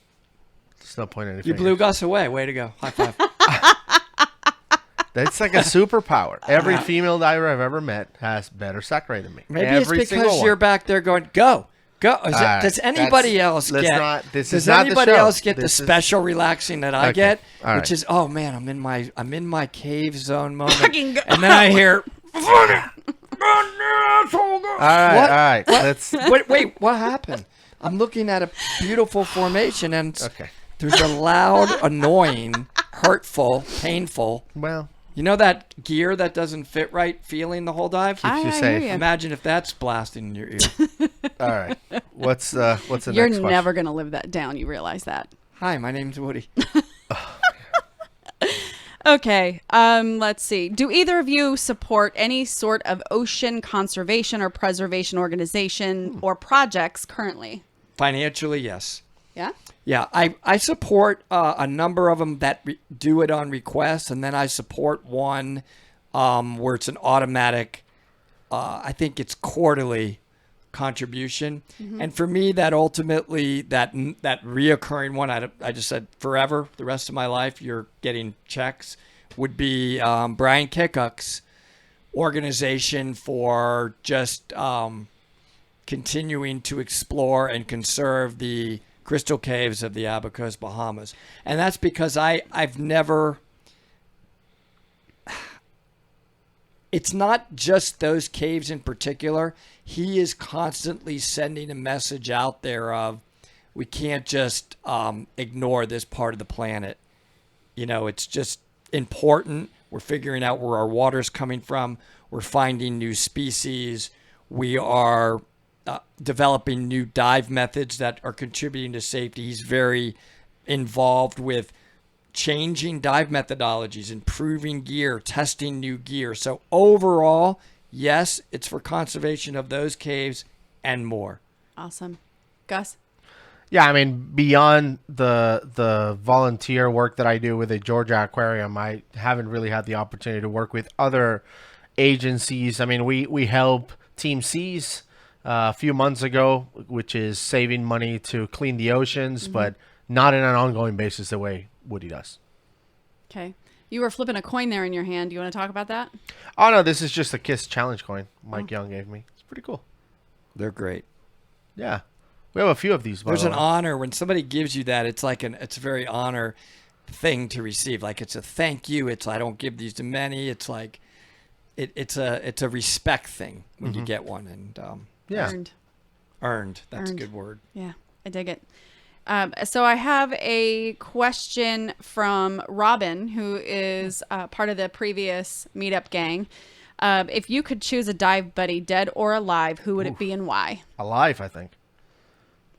there's no point in any You blew Gus away. Way to go. High five. That's like a superpower. Every female diver I've ever met has better sack rate than me. Maybe Every it's because single you're one. back there going, go. right, Does anybody else let's get? not- this does is not the anybody show. else get the This is- special relaxing that I Okay, get, all which right. is, oh man, I'm in my cave zone moment, Fucking go- and then I hear, All right. What? All right. Let's. wait, what happened? I'm looking at a beautiful formation, and Okay. there's a loud, annoying, hurtful, painful. Well, You know that gear that doesn't fit right feeling the whole dive? I you hear safe. you. Imagine if that's blasting in your ear. all right. What's the You're next question? never going to live that down. You realize that. Hi, my name's Woody. Okay. Let's see. Do either of you support any sort of ocean conservation or preservation organization or projects currently? Financially, yes. Yeah. Yeah, I support a number of them that do it on request, and then I support one where it's an automatic, I think it's quarterly contribution. And for me, that ultimately, that reoccurring one, I just said forever, the rest of my life, you're getting checks, would be Brian Kikuck's organization for just continuing to explore and conserve the crystal caves of the Abacos, Bahamas. And that's because I've never, it's not just those caves in particular. He is constantly sending a message out there of, we can't just ignore this part of the planet. You know, it's just important. We're figuring out where our water's coming from. We're finding new species. We are developing new dive methods that are contributing to safety. He's very involved with changing dive methodologies, improving gear, testing new gear. So overall, yes, it's for conservation of those caves and more. Awesome. Gus? Yeah, I mean, beyond the volunteer work that I do with the Georgia Aquarium, I haven't really had the opportunity to work with other agencies. I mean, we help Team Seas a few months ago, which is saving money to clean the oceans, but not in an ongoing basis the way Woody does. Okay. You were flipping a coin there in your hand. Do you want to talk about that? Oh, no, this is just a KISS challenge coin Mike Young gave me. It's pretty cool. They're great. Yeah. We have a few of these. By There's the an way. honor when somebody gives you that. It's like it's a very honor thing to receive. Like it's a thank you. It's I don't give these to many. It's like it's a respect thing when you get one, and Yeah. Earned. That's Earned. a good word. Yeah, I dig it. So I have a question from Robin, who is part of the previous Meetup gang. If you could choose a dive buddy, dead or alive, who would it be and why? Alive, I think,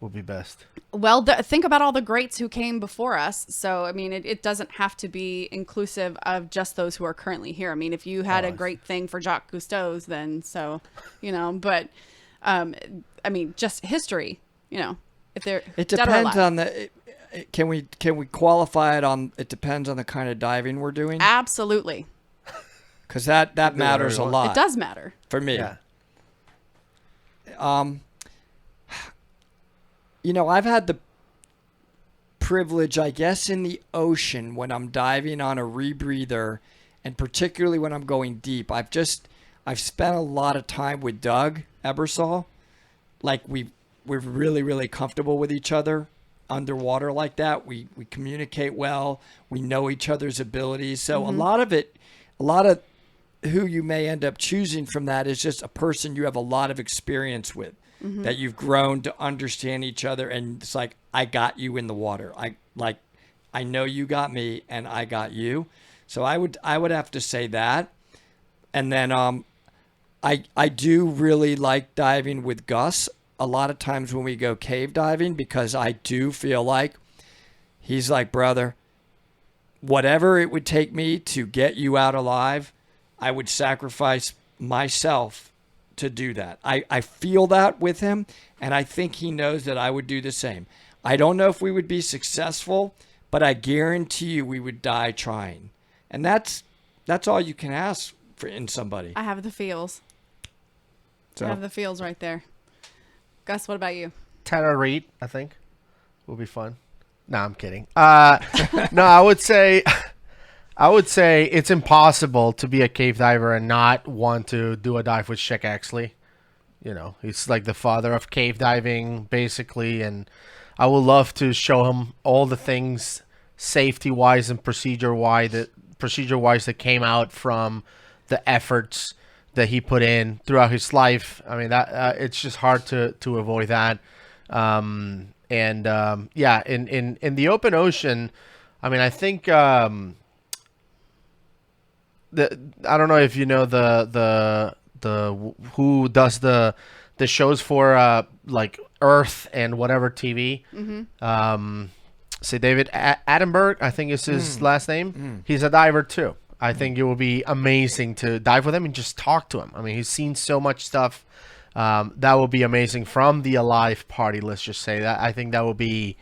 would be best. Well, think about all the greats who came before us. So, I mean, it doesn't have to be inclusive of just those who are currently here. I mean, if you had a great thing for Jacques Cousteau's, then so, but, I mean, just history, if they're It dead or depends alive. on the. Can we qualify it on? It depends on the kind of diving we're doing, Absolutely. because that whatever matters you a want. lot It does matter. for me. Yeah. I've had the privilege, I guess, in the ocean when I'm diving on a rebreather, and particularly when I'm going deep. I've spent a lot of time with Doug Ebersol. Like we're really, really comfortable with each other underwater like that. We communicate well. We know each other's abilities. So a lot of who you may end up choosing from that is just a person you have a lot of experience with, that you've grown to understand each other. And it's like, I got you in the water. I know you got me and I got you. So I would have to say that. And then, I do really like diving with Gus a lot of times when we go cave diving, because I do feel like he's like, brother, whatever it would take me to get you out alive, I would sacrifice myself to do that. I feel that with him, and I think he knows that I would do the same. I don't know if we would be successful, but I guarantee you we would die trying. And that's all you can ask for in somebody. I have the feels. So I have the feels right there. Gus, what about you? Tara Reid, I think, will be fun. No, I'm kidding. No, I would say it's impossible to be a cave diver and not want to do a dive with Shek Axley. You know, he's like the father of cave diving, basically, and I would love to show him all the things safety-wise and procedure-wise that came out from the efforts that he put in throughout his life. I mean, that it's just hard to avoid that. Yeah, in the open ocean, I mean, I think I don't know if you know the who does the shows for like Earth and whatever TV. Say David Attenborough, I think is his last name. He's a diver too. I think it will be amazing to dive with him and just talk to him. I mean, he's seen so much stuff. That will be amazing from the Alive party. Let's just say that. I think that will be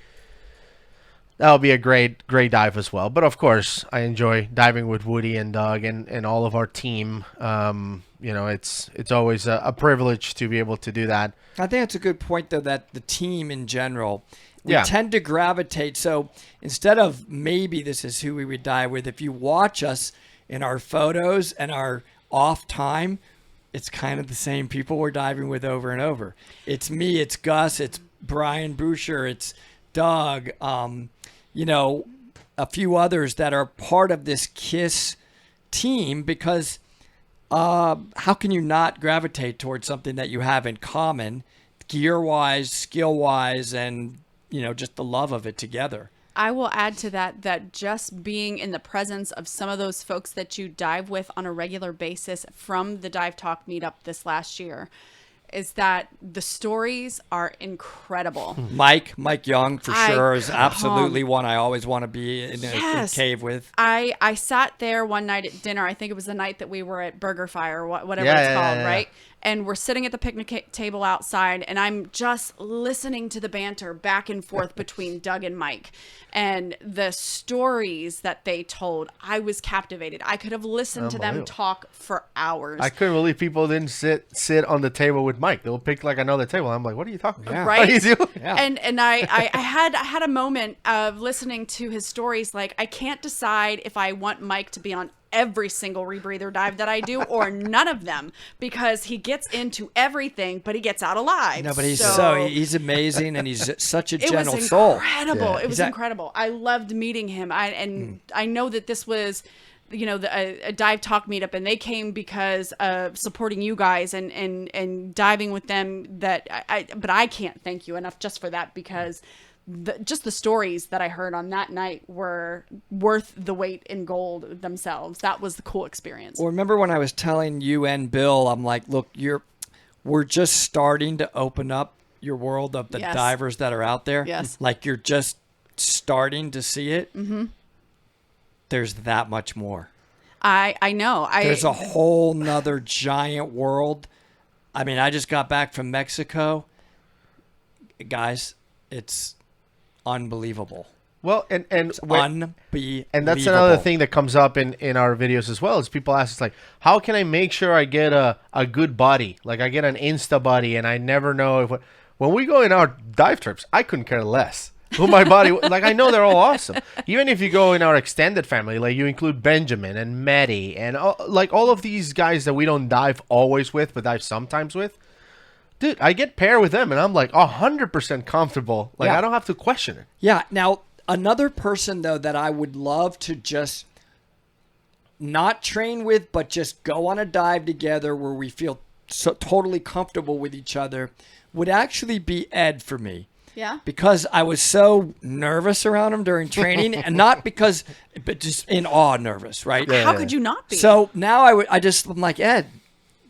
a great dive as well. But of course, I enjoy diving with Woody and Doug and all of our team. You know, it's always a privilege to be able to do that. I think it's a good point, though, that the team in general, we tend to gravitate. So instead of maybe this is who we would dive with, if you watch us in our photos and our off time, it's kind of the same people we're diving with over and over. It's me, it's Gus, it's Brian Boucher, it's Doug, you know, a few others that are part of this KISS team, because how can you not gravitate towards something that you have in common, gear-wise, skill-wise, and, you know, just the love of it together? I will add to that just being in the presence of some of those folks that you dive with on a regular basis from the DiveTalk meetup this last year is that the stories are incredible. Mike Young for sure is absolutely one I always want to be in a cave with. I sat there one night at dinner. I think it was the night that we were at Burger Fire, whatever it's called, right? And we're sitting at the picnic table outside, and I'm just listening to the banter back and forth between Doug and Mike. And the stories that they told, I was captivated. I could have listened to them talk for hours. I couldn't believe people didn't sit on the table with Mike. They'll pick like another table. I'm like, what are you talking about? Right? What are you doing? Yeah. And I had a moment of listening to his stories. Like, I can't decide if I want Mike to be on every single rebreather dive that I do or none of them, because he gets into everything, but he gets out alive. No, but he's amazing, and he's such a gentle soul. Incredible. It was incredible. I loved meeting him. I know that this was, you know, a DiveTalk meetup, and they came because of supporting you guys and diving with them. But I can't thank you enough just for that, because just the stories that I heard on that night were worth the weight in gold themselves. That was the cool experience. Well, remember when I was telling you and Bill, I'm like, look, we're just starting to open up your world of the divers that are out there. Yes. Like, you're just starting to see it. Mm-hmm. There's that much more. I know. There's a whole nother giant world. I mean, I just got back from Mexico. Guys, it's unbelievable. Well, and unbelievable. And that's another thing that comes up in our videos as well, is people ask us, like, how can I make sure I get a good buddy? Like, I get an Insta buddy, and I never know if when we go in our dive trips, I couldn't care less who my buddy. Like, I know they're all awesome. Even if you go in our extended family, like, you include Benjamin and Maddie and all of these guys that we don't dive always with, but dive sometimes with. Dude, I get paired with them, and I'm like 100% comfortable. Like, I don't have to question it. Yeah. Now, another person, though, that I would love to just not train with, but just go on a dive together where we feel so totally comfortable with each other, would actually be Ed for me. Yeah. Because I was so nervous around him during training, and not because, but just in awe nervous, right? How could you not be? So now I'm like, Ed,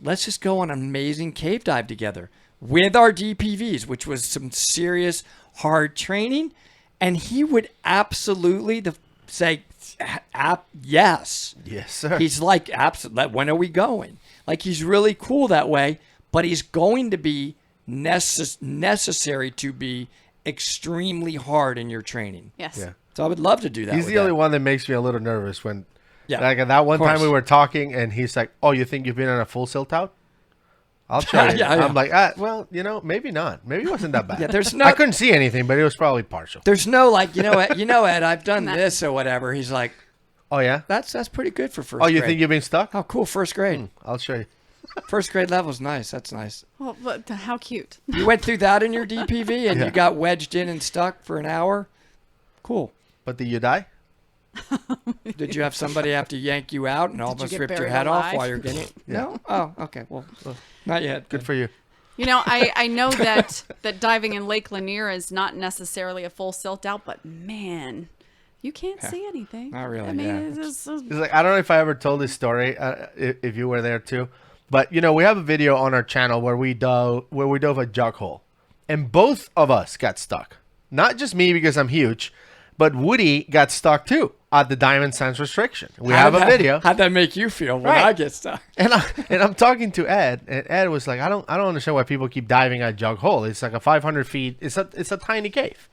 let's just go on an amazing cave dive together with our DPVs, which was some serious hard training. And he would absolutely say, yes. Yes, sir. He's like, absolutely. When are we going? Like, he's really cool that way, but he's going to be necessary to be extremely hard in your training. Yes. Yeah. So I would love to do that. He's the only one that makes me a little nervous when, like, that one course. time we were talking, and he's like, "Oh, you think you've been on a full silt out?" I'll show you. Yeah. I'm like, well, maybe not. Maybe it wasn't that bad. Yeah, there's I couldn't see anything, but it was probably partial. There's no like, Ed, I've done this or whatever. He's like, oh yeah, that's pretty good for first. Oh, you grade. think you've been stuck? Oh, cool, first grade. I'll show you. First grade level's nice. That's nice. Well, but how cute. You went through that in your DPV and you got wedged in and stuck for an hour. Cool. But did you die? Did you have somebody have to yank you out and almost get rip your buried head off alive? while you're getting it? No? Oh, okay. Well, not yet. Good for you. I know that diving in Lake Lanier is not necessarily a full silt out, but man, you can't see anything. Not really, I mean, yeah. it's Like, I don't know if I ever told this story, if you were there too, but we have a video on our channel where we dove a jug hole, and both of us got stuck. Not just me because I'm huge, but Woody got stuck too at the Diamond Sands restriction. We have a video. How'd that make you feel when Right. I get stuck? And I'm talking to Ed, and Ed was like, I don't understand why people keep diving at jug hole. It's like a 500 feet. It's a tiny cave.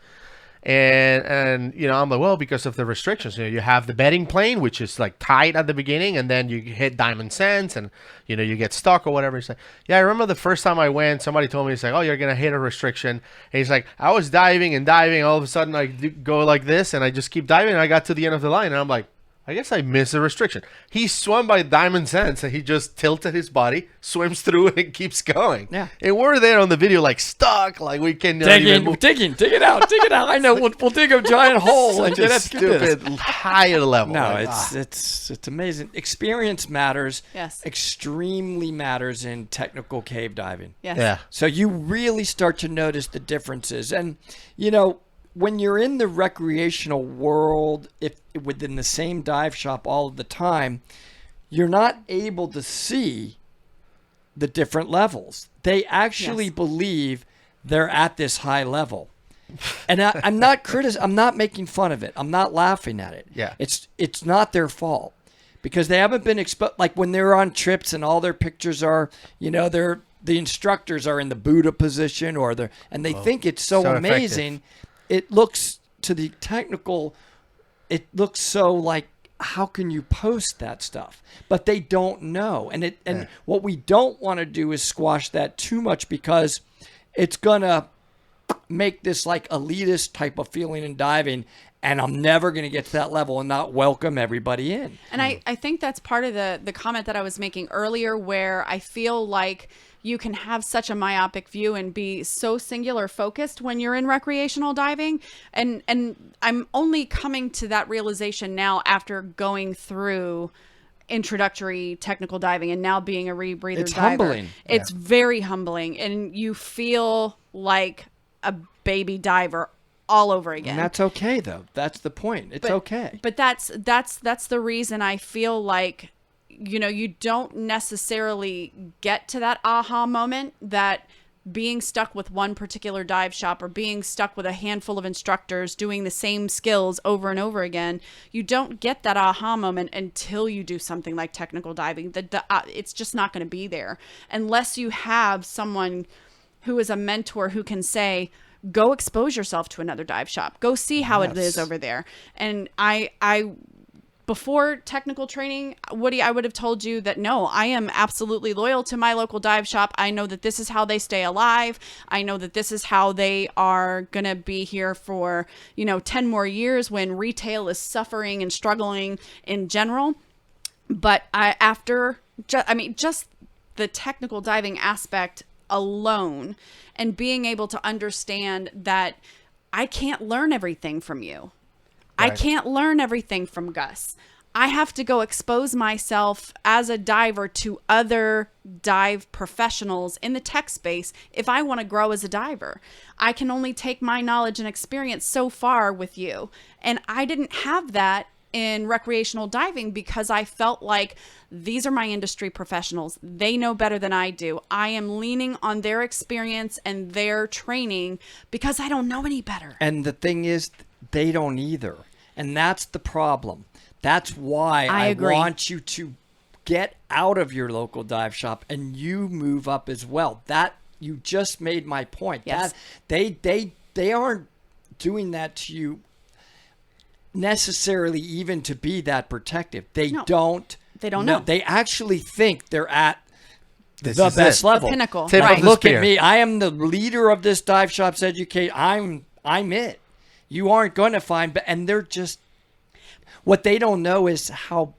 And I'm like, well, because of the restrictions. You have the bedding plane, which is like tight at the beginning, and then you hit Diamond Sands, and you get stuck or whatever. He's like, yeah, I remember the first time I went, somebody told me, it's like, oh, you're gonna hit a restriction. And he's like, I was diving, all of a sudden I go like this, and I just keep diving, and I got to the end of the line, and I'm like, I guess I missed a restriction. He swam by Diamond Sands, and he just tilted his body, swims through it, and keeps going. Yeah. And we're there on the video, like stuck, like we can Dig it out. I know. We'll dig a giant hole and Such get a us through this. stupid higher level. No, Like, it's amazing. Experience matters. Yes. Extremely matters in technical cave diving. yes. yeah. So you really start to notice the differences. And, when you're in the recreational world, if within the same dive shop all of the time, you're not able to see the different levels. They actually believe they're at this high level. And I'm not making fun of it. I'm not laughing at it. Yeah. It's not their fault. Because they haven't been exposed, like when they're on trips and all their pictures are, the instructors are in the Buddha position and they think it's so amazing. effective. It looks to the technical, it looks so like, how can you post that stuff? But they don't know. And what we don't want to do is squash that too much, because it's going to make this like elitist type of feeling in diving. And I'm never going to get to that level and not welcome everybody in. And I think that's part of the comment that I was making earlier, where I feel like you can have such a myopic view and be so singular focused when you're in recreational diving. And I'm only coming to that realization now after going through introductory technical diving and now being a rebreather It's diver. humbling. It's very humbling, and you feel like a baby diver all over again. And that's okay, though. That's the point. It's okay. But that's the reason I feel like, you don't necessarily get to that aha moment that being stuck with one particular dive shop or being stuck with a handful of instructors doing the same skills over and over again. You don't get that aha moment until you do something like technical diving. It's just not going to be there unless you have someone who is a mentor who can say, go expose yourself to another dive shop. Go see how it is over there. And I before technical training, Woody, I would have told you that no, I am absolutely loyal to my local dive shop. I know that this is how they stay alive. I know that this is how they are going to be here for, 10 more years when retail is suffering and struggling in general. But just the technical diving aspect alone and being able to understand that I can't learn everything from you. Right. I can't learn everything from Gus. I have to go expose myself as a diver to other dive professionals in the tech space if I want to grow as a diver. I can only take my knowledge and experience so far with you. And I didn't have that in recreational diving because I felt like these are my industry professionals. They know better than I do. I am leaning on their experience and their training because I don't know any better. And the thing is, they don't either. And that's the problem. That's why I want you to get out of your local dive shop and you move up as well. That you just made my point. Yes. That they aren't doing that to you necessarily even to be that protective. They don't know. They actually think they're at This the is best it. level. The pinnacle. Tip of Right. the Look spear. at me. I am the leader of this Dive Shops Educate. I'm it. You aren't going to find, and they're just, what they don't know is how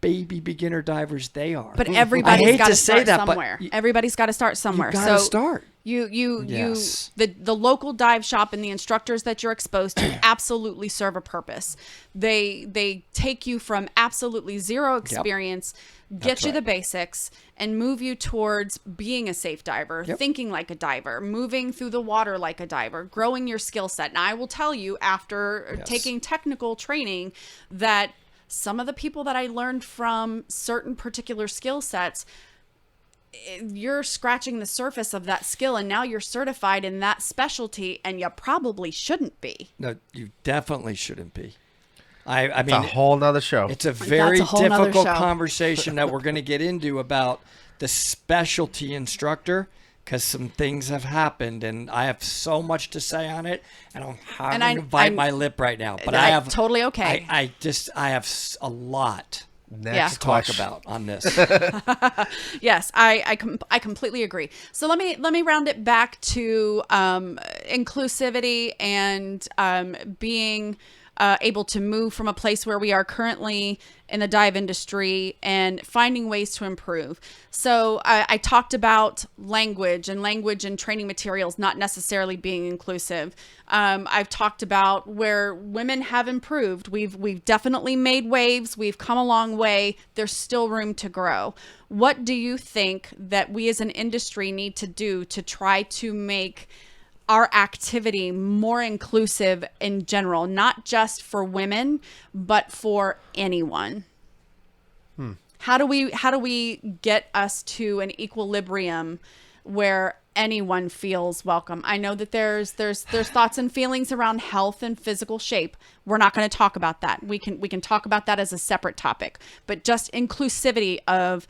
baby beginner divers they are. But I everybody's hate got to to say start that, but somewhere. Everybody's got to start somewhere. you gotta So start. You Yes. the local dive shop and the instructors that you're exposed to absolutely serve a purpose. They take you from absolutely zero experience, get That's you right. the basics, and move you towards being a safe diver, Yep. thinking like a diver, moving through the water like a diver, growing your skill set. And I will tell you, after Yes. taking technical training, that some of the people that I learned from certain particular skill sets, you're scratching the surface of that skill, and now you're certified in that specialty, and you probably shouldn't be. No, you definitely shouldn't be. I It's a mean, whole nother show. it's a very a whole nother difficult show. conversation that we're going to get into about the specialty instructor, because some things have happened, and I have so much to say on it, and I'm having to bite my lip right now. But I have totally okay. I have a lot Next Yeah. to talk question. about on this. Yes, I completely agree. So let me round it back to inclusivity and being able to move from a place where we are currently in the dive industry and finding ways to improve. So I talked about language and training materials not necessarily being inclusive. I've talked about where women have improved. We've definitely made waves. We've come a long way. There's still room to grow. What do you think that we as an industry need to do to try to make our activity more inclusive in general, not just for women, but for anyone? How do we get us to an equilibrium where anyone feels welcome? I know that there's thoughts and feelings around health and physical shape. We're not going to talk about that. We can talk about that as a separate topic, but just inclusivity of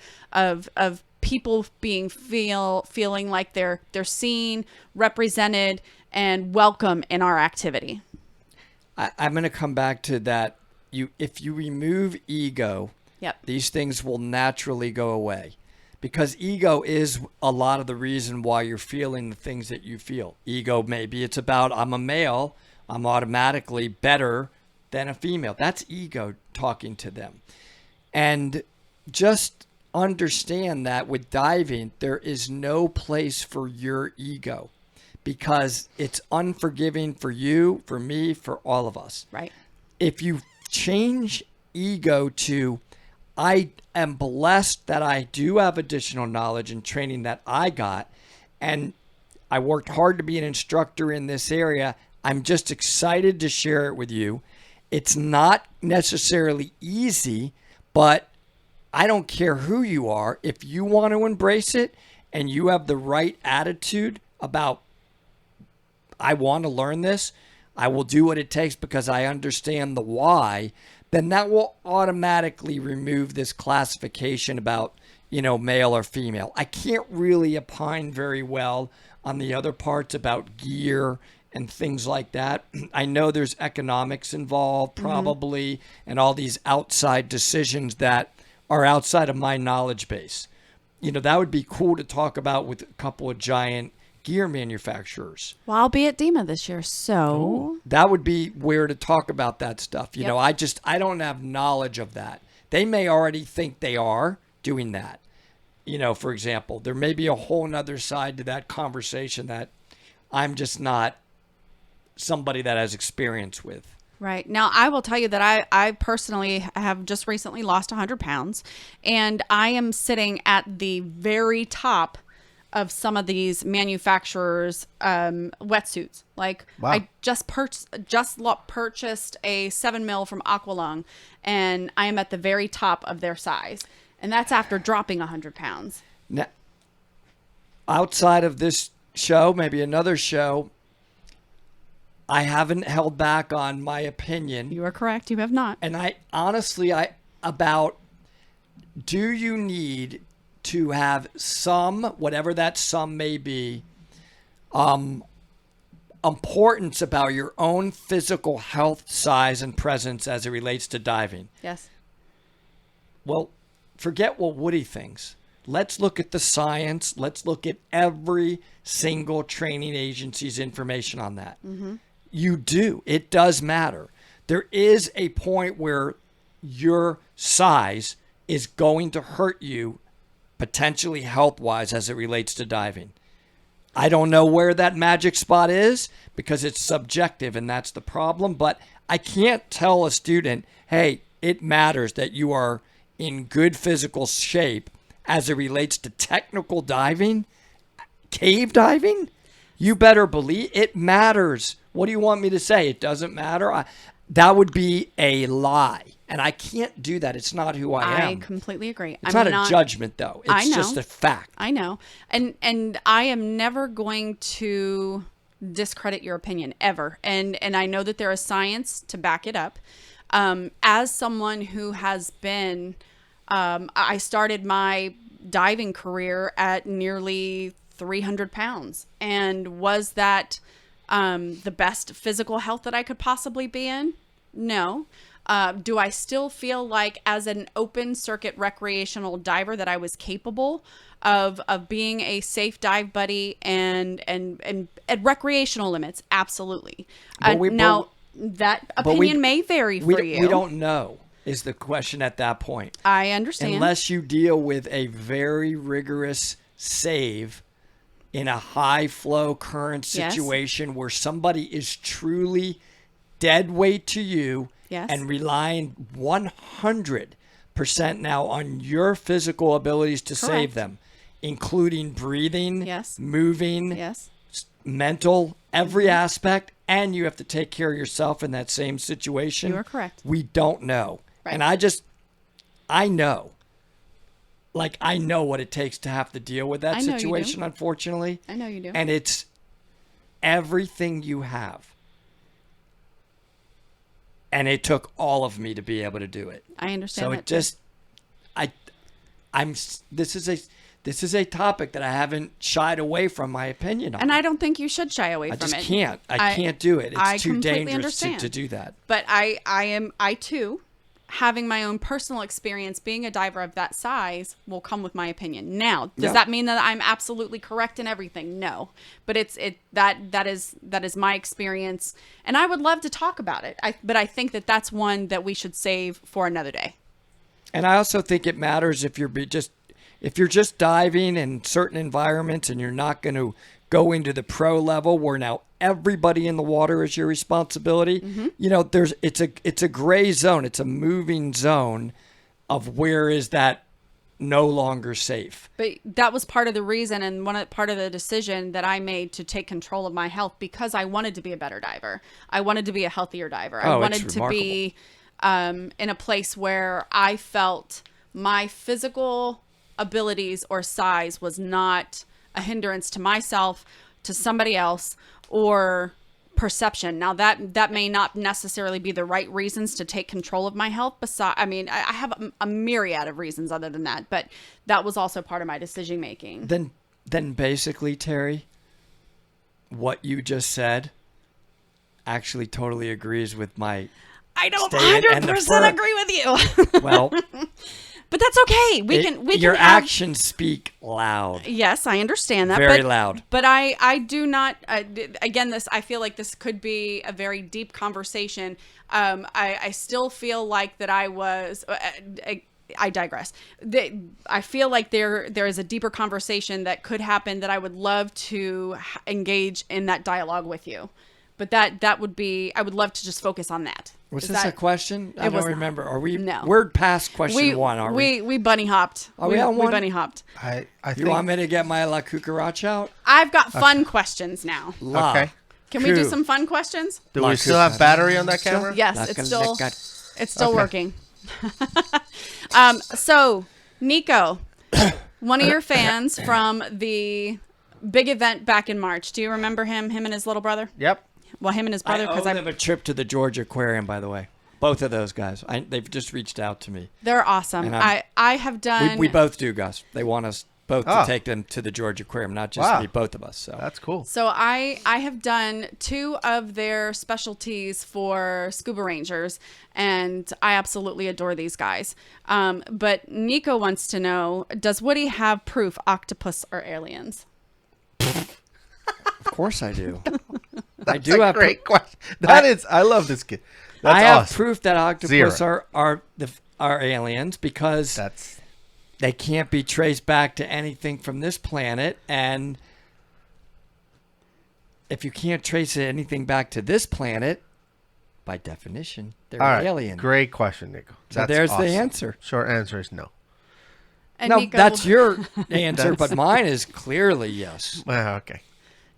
people feeling like they're seen, represented, and welcome in our activity. I'm going to come back to that. If you remove ego, Yep. these things will naturally go away, because ego is a lot of the reason why you're feeling the things that you feel. Ego, maybe it's about, I'm a male, I'm automatically better than a female. That's ego talking to them. And just understand that with diving, there is no place for your ego, because it's unforgiving for you, for me, for all of us. Right. If you change ego to, I am blessed that I do have additional knowledge and training that I got, and I worked hard to be an instructor in this area. I'm just excited to share it with you. It's not necessarily easy, but I don't care who you are. If you want to embrace it and you have the right attitude about, I want to learn this, I will do what it takes because I understand the why, then that will automatically remove this classification about, male or female. I can't really opine very well on the other parts about gear and things like that. I know there's economics involved probably, and all these outside decisions that are outside of my knowledge base. That would be cool to talk about with a couple of giant gear manufacturers. Well, I'll be at DEMA this year, so That would be where to talk about that stuff. Yep. I don't have knowledge of that. They may already think they are doing that. For example, there may be a whole nother side to that conversation that I'm just not somebody that has experience with. Right. Now, I will tell you that I personally have just recently lost 100 pounds, and I am sitting at the very top of some of these manufacturers' wetsuits. Like, Wow. I just purchased a 7 mil from Aqualung, and I am at the very top of their size. And that's after dropping 100 pounds. Now, outside of this show, maybe another show, I haven't held back on my opinion. You are correct. You have not. And I honestly, about, do you need to have some, whatever that some may be, importance about your own physical health, size, and presence as it relates to diving? Yes. Well, forget what Woody thinks. let's look at the science. Let's look at every single training agency's information on that. You do. It does matter. There is a point where your size is going to hurt you potentially health-wise as it relates to diving. I don't know where that magic spot is because it's subjective, and that's the problem. But I can't tell a student, hey, it matters that you are in good physical shape as it relates to technical diving, cave diving. You better believe it matters. What do you want me to say? It doesn't matter? That would be a lie. And I can't do that. It's not who I am. I completely agree. It's not a judgment, though. It's just a fact. I know. And I am never going to discredit your opinion, ever. And I know that there is science to back it up. As someone who has been, I started my diving career at nearly 300 pounds. And was that the best physical health that I could possibly be in? No. Do I still feel like as an open circuit recreational diver that I was capable of being a safe dive buddy and at recreational limits? Absolutely. Now, that opinion may vary for you. We don't know is the question at that point. I understand. Unless you deal with a very rigorous save in a high flow current situation where somebody is truly dead weight to you and relying 100% now on your physical abilities to save them, including breathing, moving, mental, every aspect, and you have to take care of yourself in that same situation. You are correct. We don't know. Right. And I know. Like, I know what it takes to have to deal with that situation, unfortunately. I know you do. And it's everything you have. And it took all of me to be able to do it. I understand. So that it just, this is a topic that I haven't shied away from my opinion on. And I don't think you should shy away from it. I just can't. I can't do it. It's too dangerous to do that. But I too, having my own personal experience being a diver of that size will come with my opinion. Now, does that mean that I'm absolutely correct in everything? No. But that is my experience, and I would love to talk about it. But I think that that's one that we should save for another day. And I also think it matters if you're just diving in certain environments and you're not going to go into the pro level where now everybody in the water is your responsibility. You know, it's a gray zone. It's a moving zone of where is that no longer safe. But that was part of the reason and part of the decision that I made to take control of my health, because I wanted to be a better diver. I wanted to be a healthier diver. I wanted to be in a place where I felt my physical abilities or size was not a hindrance to myself, to somebody else, or perception. Now that may not necessarily be the right reasons to take control of my health. I have a myriad of reasons other than that, but that was also part of my decision making. Then basically, Terri, what you just said actually totally agrees with my. I don't 100% agree with you. Well. But that's okay. We can your actions speak loud. Yes, I understand that. Very loud. But I do not. Again, I feel like this could be a very deep conversation. I still feel like that I was. I digress. I feel like there is a deeper conversation that could happen that I would love to engage in that dialogue with you. But that would be. I would love to just focus on that. Was this a question? I don't remember. Are we? No. We're past question one. Are we? We bunny hopped. Are we on one? We bunny hopped. I think. You want me to get my La Cucaracha out? I've got fun questions now. Okay. Can we do some fun questions? Do we still have battery on that camera? Yes, it's still working. So, Nico, one of your fans from the big event back in March. Do you remember him and his little brother? Yep. Well, him and his brother. I owe them a trip to the Georgia Aquarium, by the way. Both of those guys. They've just reached out to me. They're awesome. I have done. We both do, Gus. They want us both to take them to the Georgia Aquarium, not just me, both of us. So that's cool. So I have done 2 of their specialties for scuba rangers, and I absolutely adore these guys. But Nico wants to know, does Woody have proof octopus are aliens? of course I do. I do have great question. I love this kid. That's I have awesome. proof that octopus are aliens because they can't be traced back to anything from this planet, and if you can't trace anything back to this planet, by definition, they're alien. Great question, Nico. So there's the answer. Short answer is no. And no, Nico, that's your answer, but mine is clearly yes. Okay.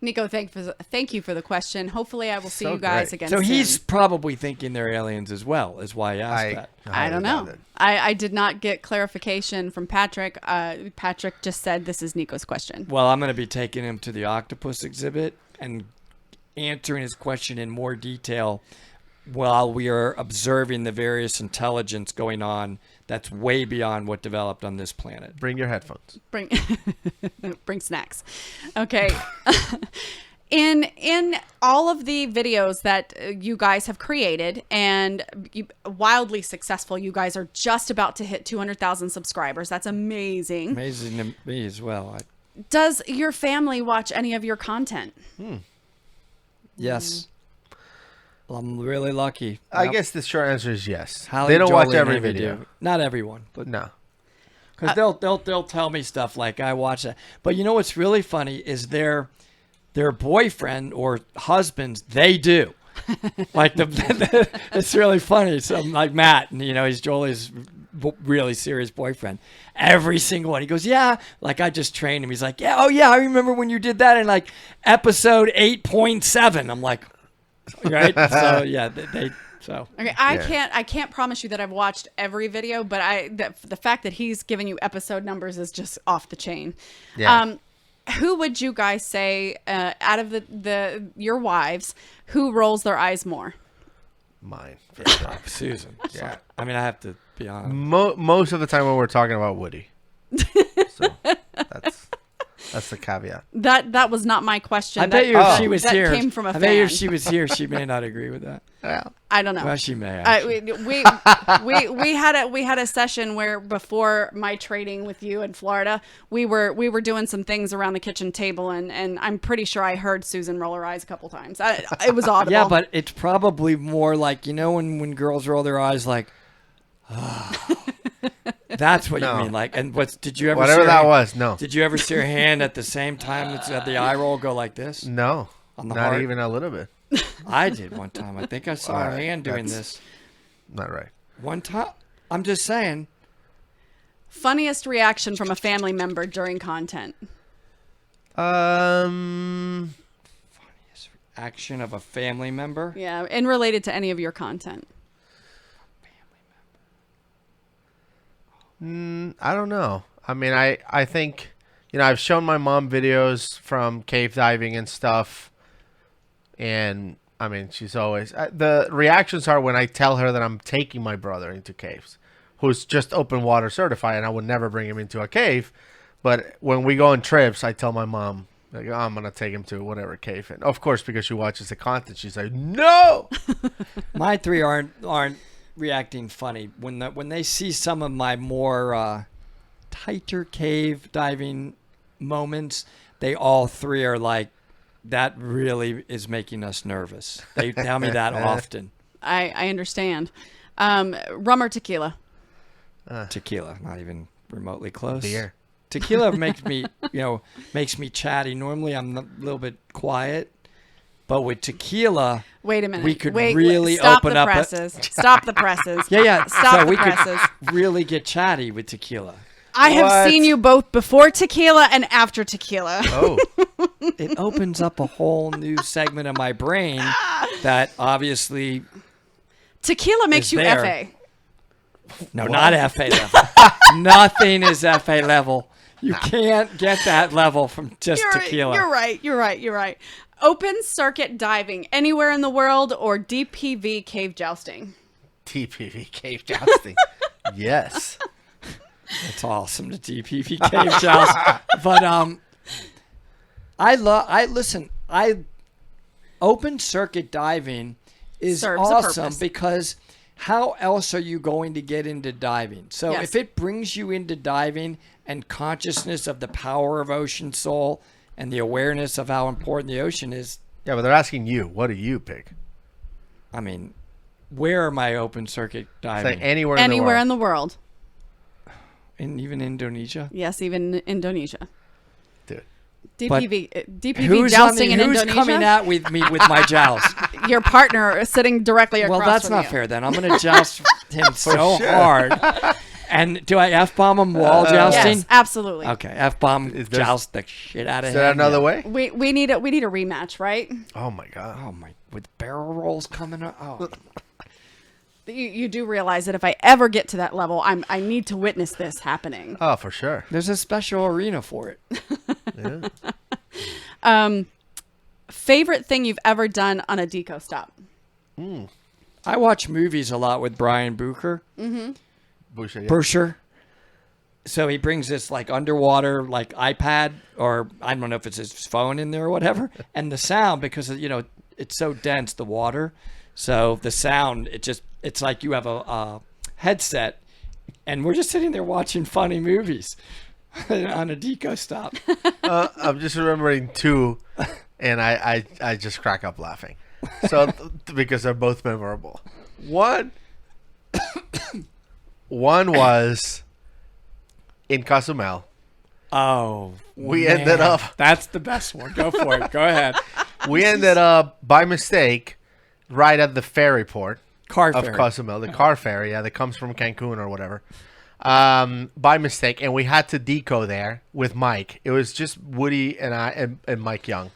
Nico, thank you for the question. Hopefully I will see you guys again So soon. he's probably thinking they're aliens as well, is why I asked that. I don't know. I did not get clarification from Patrick. Patrick just said this is Nico's question. Well, I'm going to be taking him to the octopus exhibit and answering his question in more detail while we are observing the various intelligence going on that's way beyond what developed on this planet. Bring your headphones. Bring snacks. Okay. In all of the videos that you guys have created and wildly successful, you guys are just about to hit 200,000 subscribers. That's amazing. Amazing to me as well. Does your family watch any of your content? Yes. Well, I'm really lucky. I guess the short answer is yes. Hallie, they don't Jolie, watch every and Amy video. do. Not everyone, but no. Because they'll tell me stuff like I watch that. But you know what's really funny is their boyfriend or husbands, they do. Like it's really funny. So like Matt, and he's Jolie's really serious boyfriend. Every single one, he goes, yeah. Like I just trained him. He's like, yeah, oh yeah, I remember when you did that in like episode 8.7. I'm like, right. So yeah, So okay, I can't promise you that I've watched every video, but the fact that he's giving you episode numbers is just off the chain. Yeah. Who would you guys say out of your wives, who rolls their eyes more? Mine, for sure. Susan. Yeah. I mean, I have to be honest. Most of the time when we're talking about Woody. So that's the caveat. That was not my question. I bet you if she was that here, came from a I fan. bet you if she was here, she may not agree with that. Well, I don't know. Well, she may. We had a session where before my trading with you in Florida, we were doing some things around the kitchen table, and I'm pretty sure I heard Susan roll her eyes a couple times. It was audible. Yeah, but it's probably more like when girls roll their eyes like. That's what you mean, like, and did you ever? Whatever that was, no. Did you ever see her hand at the same time that the eye roll go like this? No, not heart? even a little bit. I did one time. I think I saw her hand doing this. Not right. One time. I'm just saying. Funniest reaction from a family member during content. Funniest reaction of a family member. Yeah, and related to any of your content. I don't know. I mean, I think, I've shown my mom videos from cave diving and stuff. And, I mean, she's always... the reactions are when I tell her that I'm taking my brother into caves, who's just open water certified, and I would never bring him into a cave. But when we go on trips, I tell my mom, like, oh, I'm going to take him to whatever cave. And, of course, because she watches the content, she's like, no! My three aren't reacting funny when they see some of my more tighter cave diving moments. They all three are like, that really is making us nervous. They tell me that often. I understand. Rum or tequila? Tequila, not even remotely close. Beer. Tequila makes me chatty. Normally I'm a little bit quiet. But with tequila, wait a minute. We could wait, really stop open the up. Presses. Stop the presses. Yeah. Stop so the we presses. could really get chatty with tequila. I have seen you both before tequila and after tequila. Oh. It opens up a whole new segment of my brain that obviously tequila makes you there. FA. No, not FA level. Nothing is FA level. You can't get that level from just tequila. You're right. Open circuit diving anywhere in the world or DPV cave jousting? DPV cave jousting. Yes. It's awesome, the DPP cave joust. But open circuit diving is Serves a awesome purpose. because how else are you going to get into diving? So Yes. if it brings you into diving and consciousness of the power of ocean soul and the awareness of how important the ocean is, Yeah, but they're asking you. What do you pick? I mean, where am I open circuit Say diving? anywhere Anywhere in in the world. In even Indonesia? Yes, even Indonesia. the world. DPV Who's jousting in who's Indonesia. coming at with me with my joust? Your partner is sitting directly across Well, that's from not you. fair then. I'm going to joust him so sure. hard. And do I F-bomb him while jousting? Yes, absolutely. Okay, F-bomb, Is there- joust the shit out of Is him. there another Yeah. way? We need a rematch, right? Oh my god. Oh, my. With barrel rolls coming up. Oh, You do realize that if I ever get to that level, I need to witness this happening. Oh, for sure. there's a special arena for it. Yeah. Favorite thing you've ever done on a deco stop? I watch movies a lot with Brian Bucher. Busha, yeah. Burscher. So he brings this like underwater like iPad or I don't know if it's his phone in there or whatever, and the sound because it's so dense the water, so the sound it's like you have a headset, and we're just sitting there watching funny movies on a deco stop. I'm just remembering two, and I just crack up laughing. So because they're both memorable. One was in Cozumel. Oh, We man. ended up. That's the best one. Go for it. Go ahead. We ended up by mistake right at the ferry port Car of ferry. Cozumel, the car ferry, that comes from Cancun or whatever. By mistake, and we had to deco there with Mike. It was just Woody and I and Mike Young,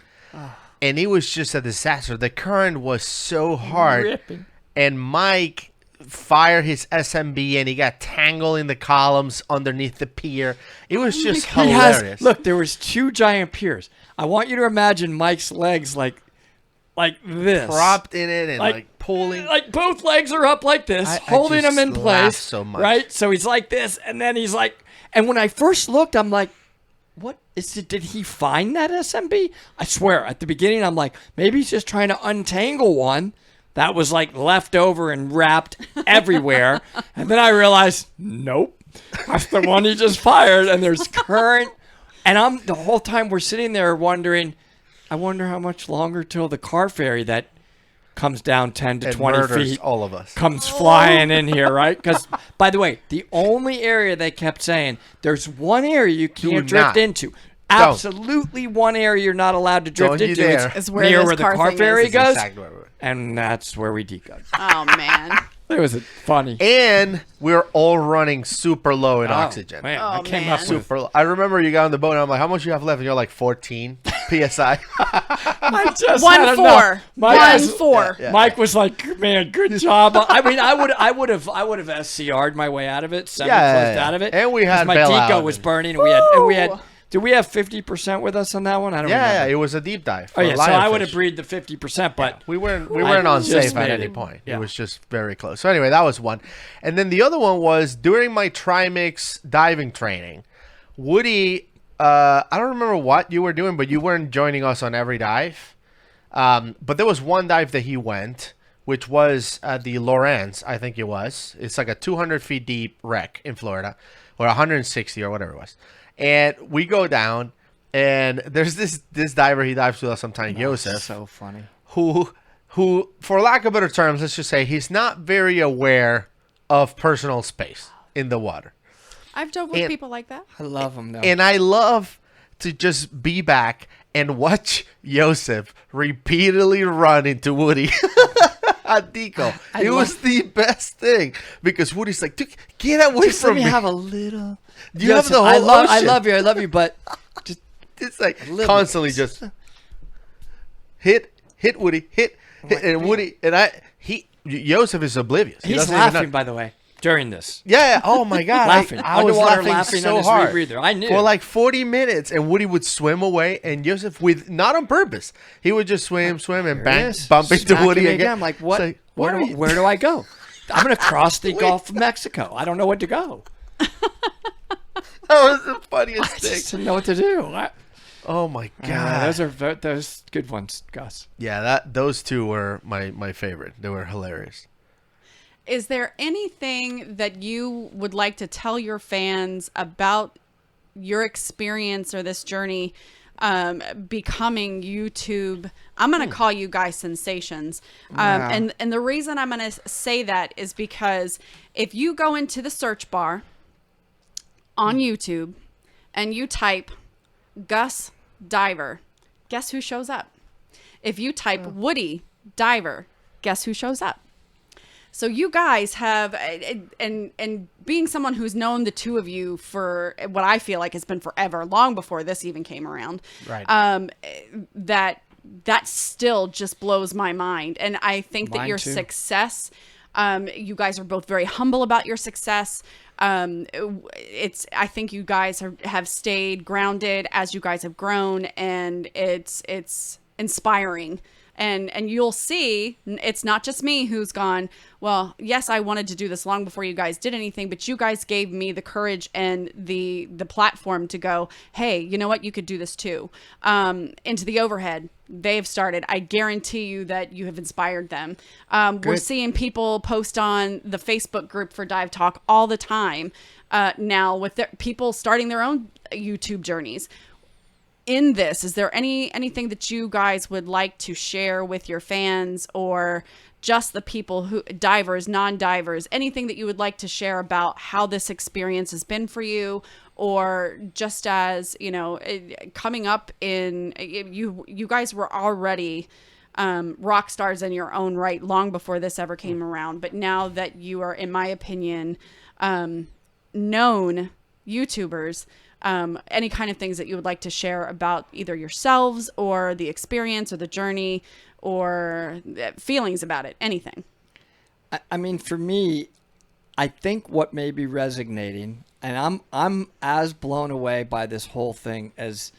and it was just a disaster. The current was so hard, Ripping. and Mike fired his SMB, and he got tangled in the columns underneath the pier. It was just He hilarious. look, there was two giant piers. I want you to imagine Mike's legs like this. propped in it and Like- like pulling. Like both legs are up like this, I holding just them in laughed place. so much. Right? So he's like this, and then he's like, and when I first looked, I'm like, what is it? Did he find that SMB? I swear, at the beginning, I'm like, maybe he's just trying to untangle one that was like left over and wrapped everywhere. And then I realized, nope, that's the one he just fired, and there's current. And the whole time we're sitting there wondering, I wonder how much longer till the car ferry that comes down 10 to and 20 murders feet all of us. comes flying in here, right? Because, by the way, the only area they kept saying, there's one area you can't drift not. into. Absolutely one area you're not allowed to drift Don't you into. dare. It's Is where near this where the car car thing ferry is. That's goes. exactly where we were. And that's where we decoed. Oh man. It was funny. And we were all running super low in oxygen. Man, Oh, I came man. up with Super low. I remember you got on the boat and I'm like, how much you have left? And you're like 14 PSI. I just had 1-4. enough. Mike was- 1-4. Yeah. Mike was like, "Man, good job." I mean, I would have SCR'd my way out of it, semi-closed out of it. And we 'cause had my bailout deco was and- burning, and we had. Woo! Did we have 50% with us on that one? I don't yeah, remember. it was a deep dive. Oh yeah, so for I would have lionfish. breathed the 50%, but We weren't I on just safe at made any it. point. Yeah. It was just very close. So anyway, that was one. And then the other one was during my Trimix diving training. Woody, I don't remember what you were doing, but you weren't joining us on every dive. But there was one dive that he went, which was the Lawrence, I think it was. It's like a 200 feet deep wreck in Florida, or 160 or whatever it was. And we go down, and there's this diver, he dives with us sometimes, Joseph, so funny. who, for lack of better terms, let's just say he's not very aware of personal space in the water. I've dove with And- people like that. I love him though. And I love to just be back and watch Joseph repeatedly run into Woody at Deco. It was the best thing because Woody's like, "Dude, get away just let from me me." have a little. You have the whole I ocean. love you, but just It's like little constantly bit. just hit Woody, hit, and Woody, and Joseph is oblivious. He he's doesn't even know. laughing, by the way, during this. Yeah. Oh my God. Laughing. I was Underwater laughing, laughing so on his hard rebreather. I knew. for like 40 minutes, and Woody would swim away, and Joseph with not on purpose. He would just swim, and bang, bump into Smacking Woody me again. I'm like, what? It's like, where do I go? I'm gonna cross the Gulf of Mexico. I don't know where to go. was the funniest I thing. just didn't know what to do. Oh my god, Those good ones, Gus. yeah, those two were my favorite. They were hilarious. Is there anything that you would like to tell your fans about your experience or this journey becoming YouTube? I'm going to call you guys sensations. And the reason I'm going to say that is because if you go into the search bar on YouTube and you type Gus Diver, guess who shows up? If you type Woody Diver, guess who shows up? So you guys have, and being someone who's known the two of you for what I feel like has been forever, long before this even came around, Right. that still just blows my mind. And I think that Mine your too. success, you guys are both very humble about your success. I think you guys have stayed grounded as you guys have grown, and it's inspiring. And you'll see it's not just me who's gone, well, yes, I wanted to do this long before you guys did anything, but you guys gave me the courage and the platform to go, hey, you know what? You could do this too. Into the overhead, they've started. I guarantee you that you have inspired them. We're seeing people post on the Facebook group for DiveTalk all the time now with people starting their own YouTube journeys. In this, is there anything that you guys would like to share with your fans, or just the people who divers, non-divers, anything that you would like to share about how this experience has been for you, or just as, coming up in, you guys were already rock stars in your own right long before this ever came around, but now that you are, in my opinion, known YouTubers, any kind of things that you would like to share about either yourselves or the experience or the journey or feelings about it, anything. I mean, for me, I think what may be resonating, and I'm as blown away by this whole thing as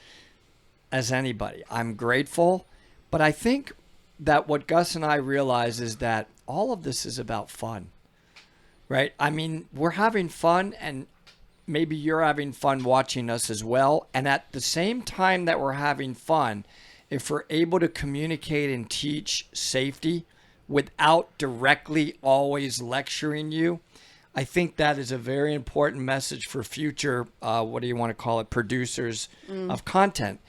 anybody. I'm grateful, but I think that what Gus and I realize is that all of this is about fun, right? I mean, we're having fun, and maybe you're having fun watching us as well. And at the same time that we're having fun, if we're able to communicate and teach safety without directly always lecturing you, I think that is a very important message for future, what do you want to call it, producers of content.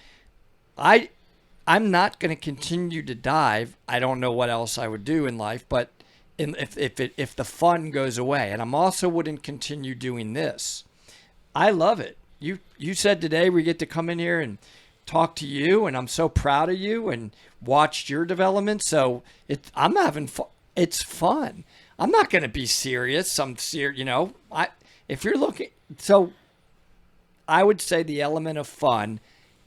I'm not going to continue to dive. I don't know what else I would do in life, but if the fun goes away, and I'm also wouldn't continue doing this. I love it. You said today we get to come in here and talk to you, and I'm so proud of you and watched your development. So I'm having fun. It's fun. I'm not going to be serious. If you're looking, so I would say the element of fun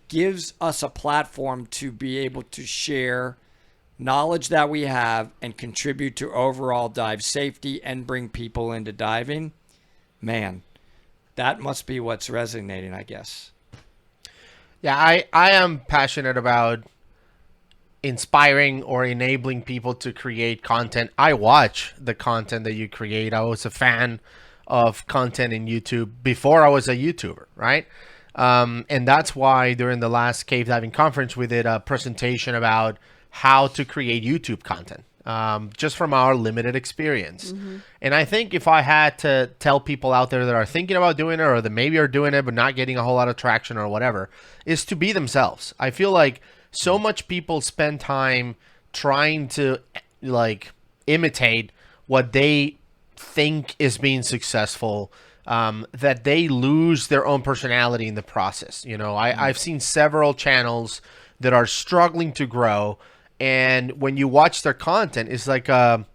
gives us a platform to be able to share knowledge that we have and contribute to overall dive safety and bring people into diving. Man, that must be what's resonating, I guess. Yeah, I am passionate about inspiring or enabling people to create content. I watch the content that you create. I was a fan of content in YouTube before I was a YouTuber, right? And that's why during the last cave diving conference, we did a presentation about how to create YouTube content, just from our limited experience. Mm-hmm. And I think if I had to tell people out there that are thinking about doing it, or that maybe are doing it but not getting a whole lot of traction or whatever, is to be themselves. I feel like so much people spend time trying to imitate what they think is being successful, that they lose their own personality in the process. I've seen several channels that are struggling to grow, and when you watch their content, it's like a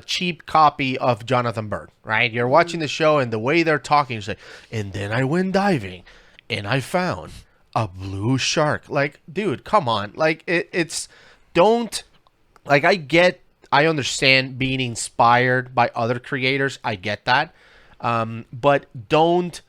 cheap copy of Jonathan Bird, right? You're watching the show, and the way they're talking is like, and then I went diving and I found a blue shark. Like, dude, come on. Like, I understand being inspired by other creators. I get that. But don't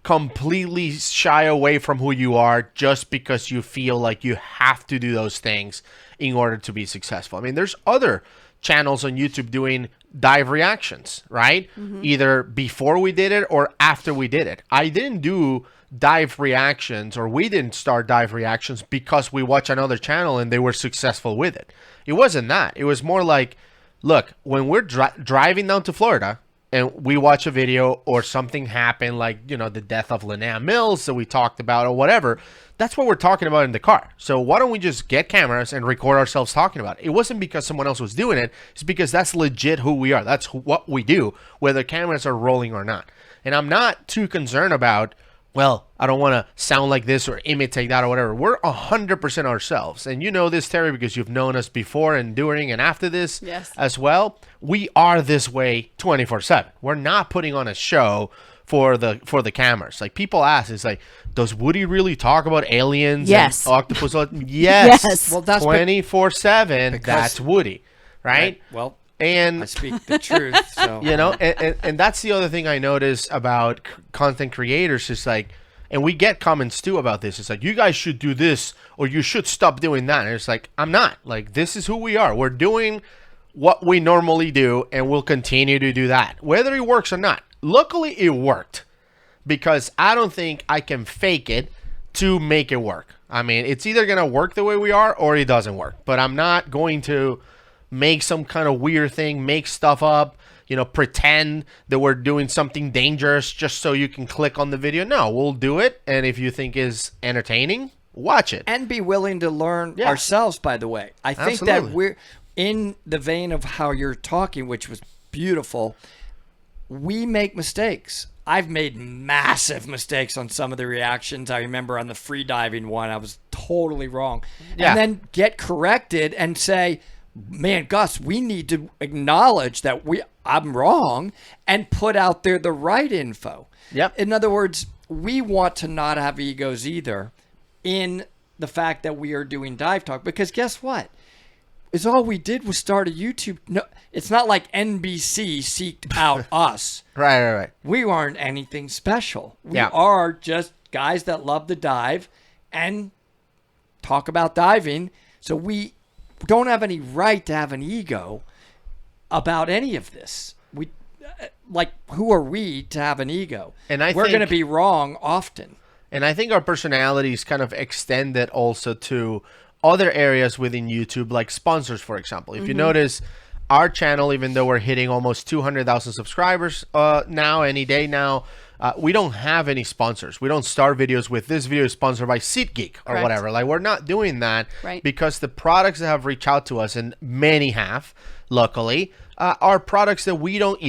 completely shy away from who you are just because you feel like you have to do those things in order to be successful. I mean, there's other channels on YouTube doing dive reactions, right? Either before we did it or after we did it. I didn't do dive reactions, or we didn't start dive reactions because we watched another channel and they were successful with it. It wasn't that. It was more like, look, when we're driving down to Florida and we watch a video or something happened, like, you know, the death of Linnea Mills that we talked about or whatever, that's what we're talking about in the car. So why don't we just get cameras and record ourselves talking about it? It wasn't because someone else was doing it. It's because that's legit who we are. That's what we do, whether cameras are rolling or not. And I'm not too concerned about, well, I don't want to sound like this or imitate that or whatever. We're 100% ourselves. And you know this, Terri, because you've known us before and during and after this as well. We are this way 24/7. We're not putting on a show for the cameras. Like, people ask, it's like, does Woody really talk about aliens and octopus? Yes. Well, that's 24/7. That's Woody, right? Well, and I speak the truth. So you know, and that's the other thing I notice about content creators is like, and we get comments too about this. It's like, you guys should do this or you should stop doing that. And it's like, I'm not. Like, this is who we are. We're doing what we normally do, and we'll continue to do that, whether it works or not. Luckily, it worked, because I don't think I can fake it to make it work. I mean, it's either going to work the way we are or it doesn't work. But I'm not going to make some kind of weird thing, make stuff up, you know, pretend that we're doing something dangerous just so you can click on the video. No, we'll do it. And if you think is entertaining, watch it. And be willing to learn ourselves, by the way. I think that we're in the vein of how you're talking, which was beautiful. We make mistakes. I've made massive mistakes on some of the reactions. I remember on the free diving one, I was totally wrong. And then get corrected and say, man, Gus, we need to acknowledge that I'm wrong and put out there the right info. Yep. In other words, we want to not have egos either in the fact that we are doing DiveTalk, because guess what? Is all we did was start a YouTube. No, it's not like NBC seeked out us. Right. We aren't anything special. We Yeah. are just guys that love to dive and talk about diving. So we don't have any right to have an ego about any of this. We, like, who are we to have an ego? And we're going to be wrong often. And I think our personalities kind of extend that also to other areas within YouTube, like sponsors, for example. If you notice, our channel, even though we're hitting almost 200,000 subscribers now, any day now, we don't have any sponsors. We don't start videos with, this video is sponsored by SeatGeek or whatever. Like, we're not doing that because the products that have reached out to us, and many have, luckily, are products that we don't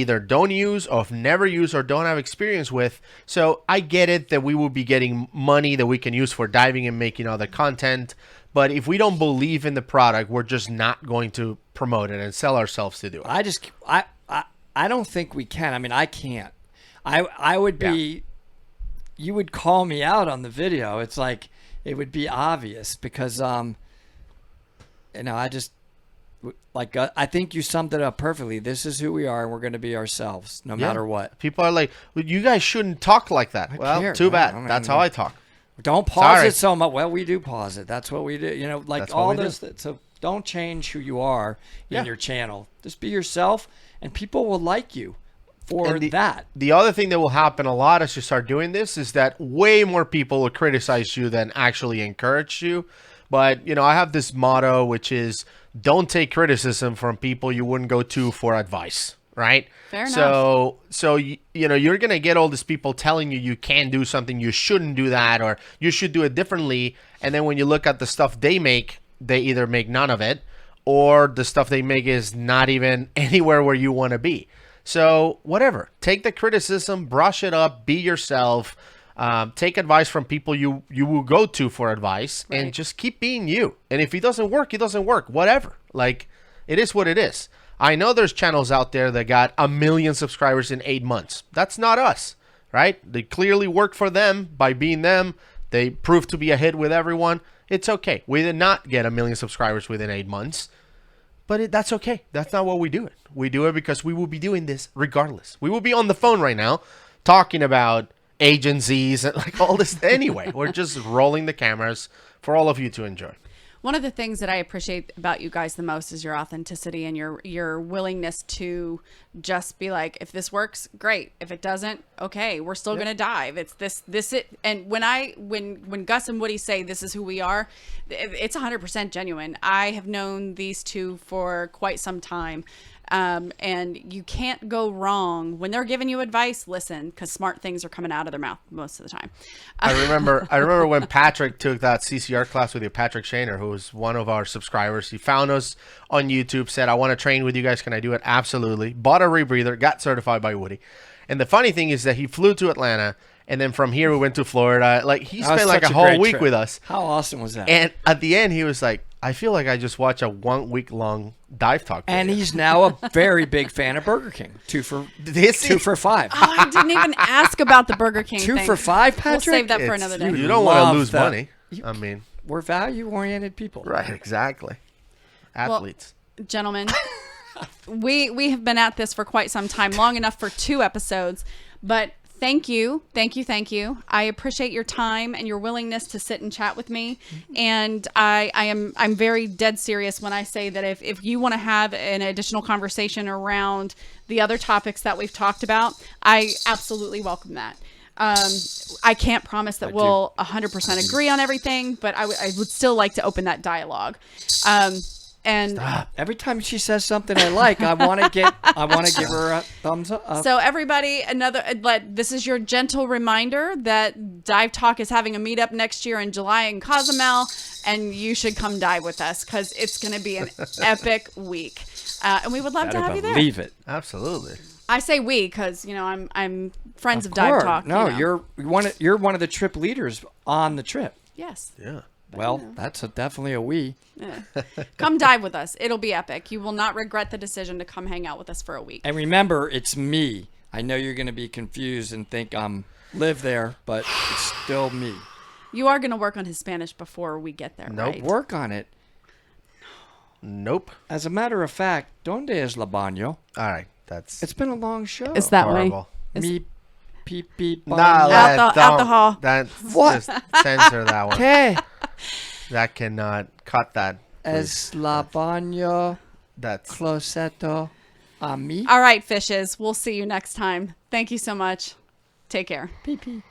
use or have never used or don't have experience with. So I get it that we will be getting money that we can use for diving and making other content. But if we don't believe in the product, we're just not going to promote it and sell ourselves to do it. I don't think we can. I mean, I can't. I would be, you would call me out on the video. It's like, it would be obvious because, you know, I think you summed it up perfectly. This is who we are, and we're going to be ourselves no matter what. People are like, well, you guys shouldn't talk like that. Well, too bad. That's how I talk. Don't pause it so much. Well, we do pause it. That's what we do. You know, like That's all what we this. So don't change who you are in your channel. Just be yourself, and people will like you for that. The other thing that will happen a lot as you start doing this is that way more people will criticize you than actually encourage you. But, you know, I have this motto, which is, don't take criticism from people you wouldn't go to for advice. Right? Fair enough. So you know, you're going to get all these people telling you can do something, you shouldn't do that, or you should do it differently. And then when you look at the stuff they make, they either make none of it, or the stuff they make is not even anywhere where you want to be. So whatever, take the criticism, brush it up, be yourself, take advice from people you will go to for advice, and just keep being you. And if it doesn't work, it doesn't work, whatever. Like, it is what it is. I know there's channels out there that got 1 million subscribers in 8 months. That's not us, right? They clearly work for them by being them. They proved to be a hit with everyone. It's okay. We did not get 1 million subscribers within 8 months, but that's okay. That's not what we do it. We do it because we will be doing this regardless. We will be on the phone right now talking about agencies and like all this anyway. We're just rolling the cameras for all of you to enjoy. One of the things that I appreciate about you guys the most is your authenticity and your willingness to just be like, if this works, great. If it doesn't, okay, we're still gonna dive. It's this it. And when Gus and Woody say this is who we are, it's 100% genuine. I have known these two for quite some time. And you can't go wrong when they're giving you advice. Listen, because smart things are coming out of their mouth most of the time. I remember when Patrick took that CCR class with you, Patrick Shaner, who was one of our subscribers. He found us on YouTube, said, I want to train with you guys. Can I do it? Absolutely. Bought a rebreather, got certified by Woody. And the funny thing is that he flew to Atlanta, and then from here we went to Florida. Like, he spent like a whole week with us. How awesome was that? And at the end, he was like, I feel like I just watched a 1 week long DiveTalk video. And he's now a very big fan of Burger King. 2 for 5. Oh, I didn't even ask about the Burger King 2 thing. for 5, Patrick? We'll save that for another day. You don't want to Love lose that. money. I mean, we're value-oriented people. right, exactly. Athletes. Well, gentlemen, we have been at this for quite some time, long enough for 2 episodes, but thank you. I appreciate your time and your willingness to sit and chat with me. And I'm very dead serious when I say that if you want to have an additional conversation around the other topics that we've talked about, I absolutely welcome that. I can't promise that we'll 100% agree on everything, but I would still like to open that dialogue. And Stop. Every time she says something I like, I want to give her a thumbs up. so everybody, this is your gentle reminder that DiveTalk is having a meetup next year in July in Cozumel, and you should come dive with us because it's going to be an epic week, and we would love to have you there. Believe it. Absolutely. I say we because I'm friends of course. DiveTalk. No, you know. you're one of the trip leaders on the trip. Yes. Yeah. Well, that's definitely a we. Yeah. Come dive with us. It'll be epic. You will not regret the decision to come hang out with us for a week. And remember, it's me. I know you're going to be confused and think I'm live there, but it's still me. You are going to work on his Spanish before we get there, Nope. right? Work on it. Nope. As a matter of fact, ¿dónde es la baño? All right. That's It's been a long show. It's that horrible. way. Me, pee, pee, Nah, baño. Out the hall. That's What? Just censor that one. ¿Qué? That cannot cut that. Es la baño That's closeto a mí? All right, fishes. We'll see you next time. Thank you so much. Take care. Pee, pee.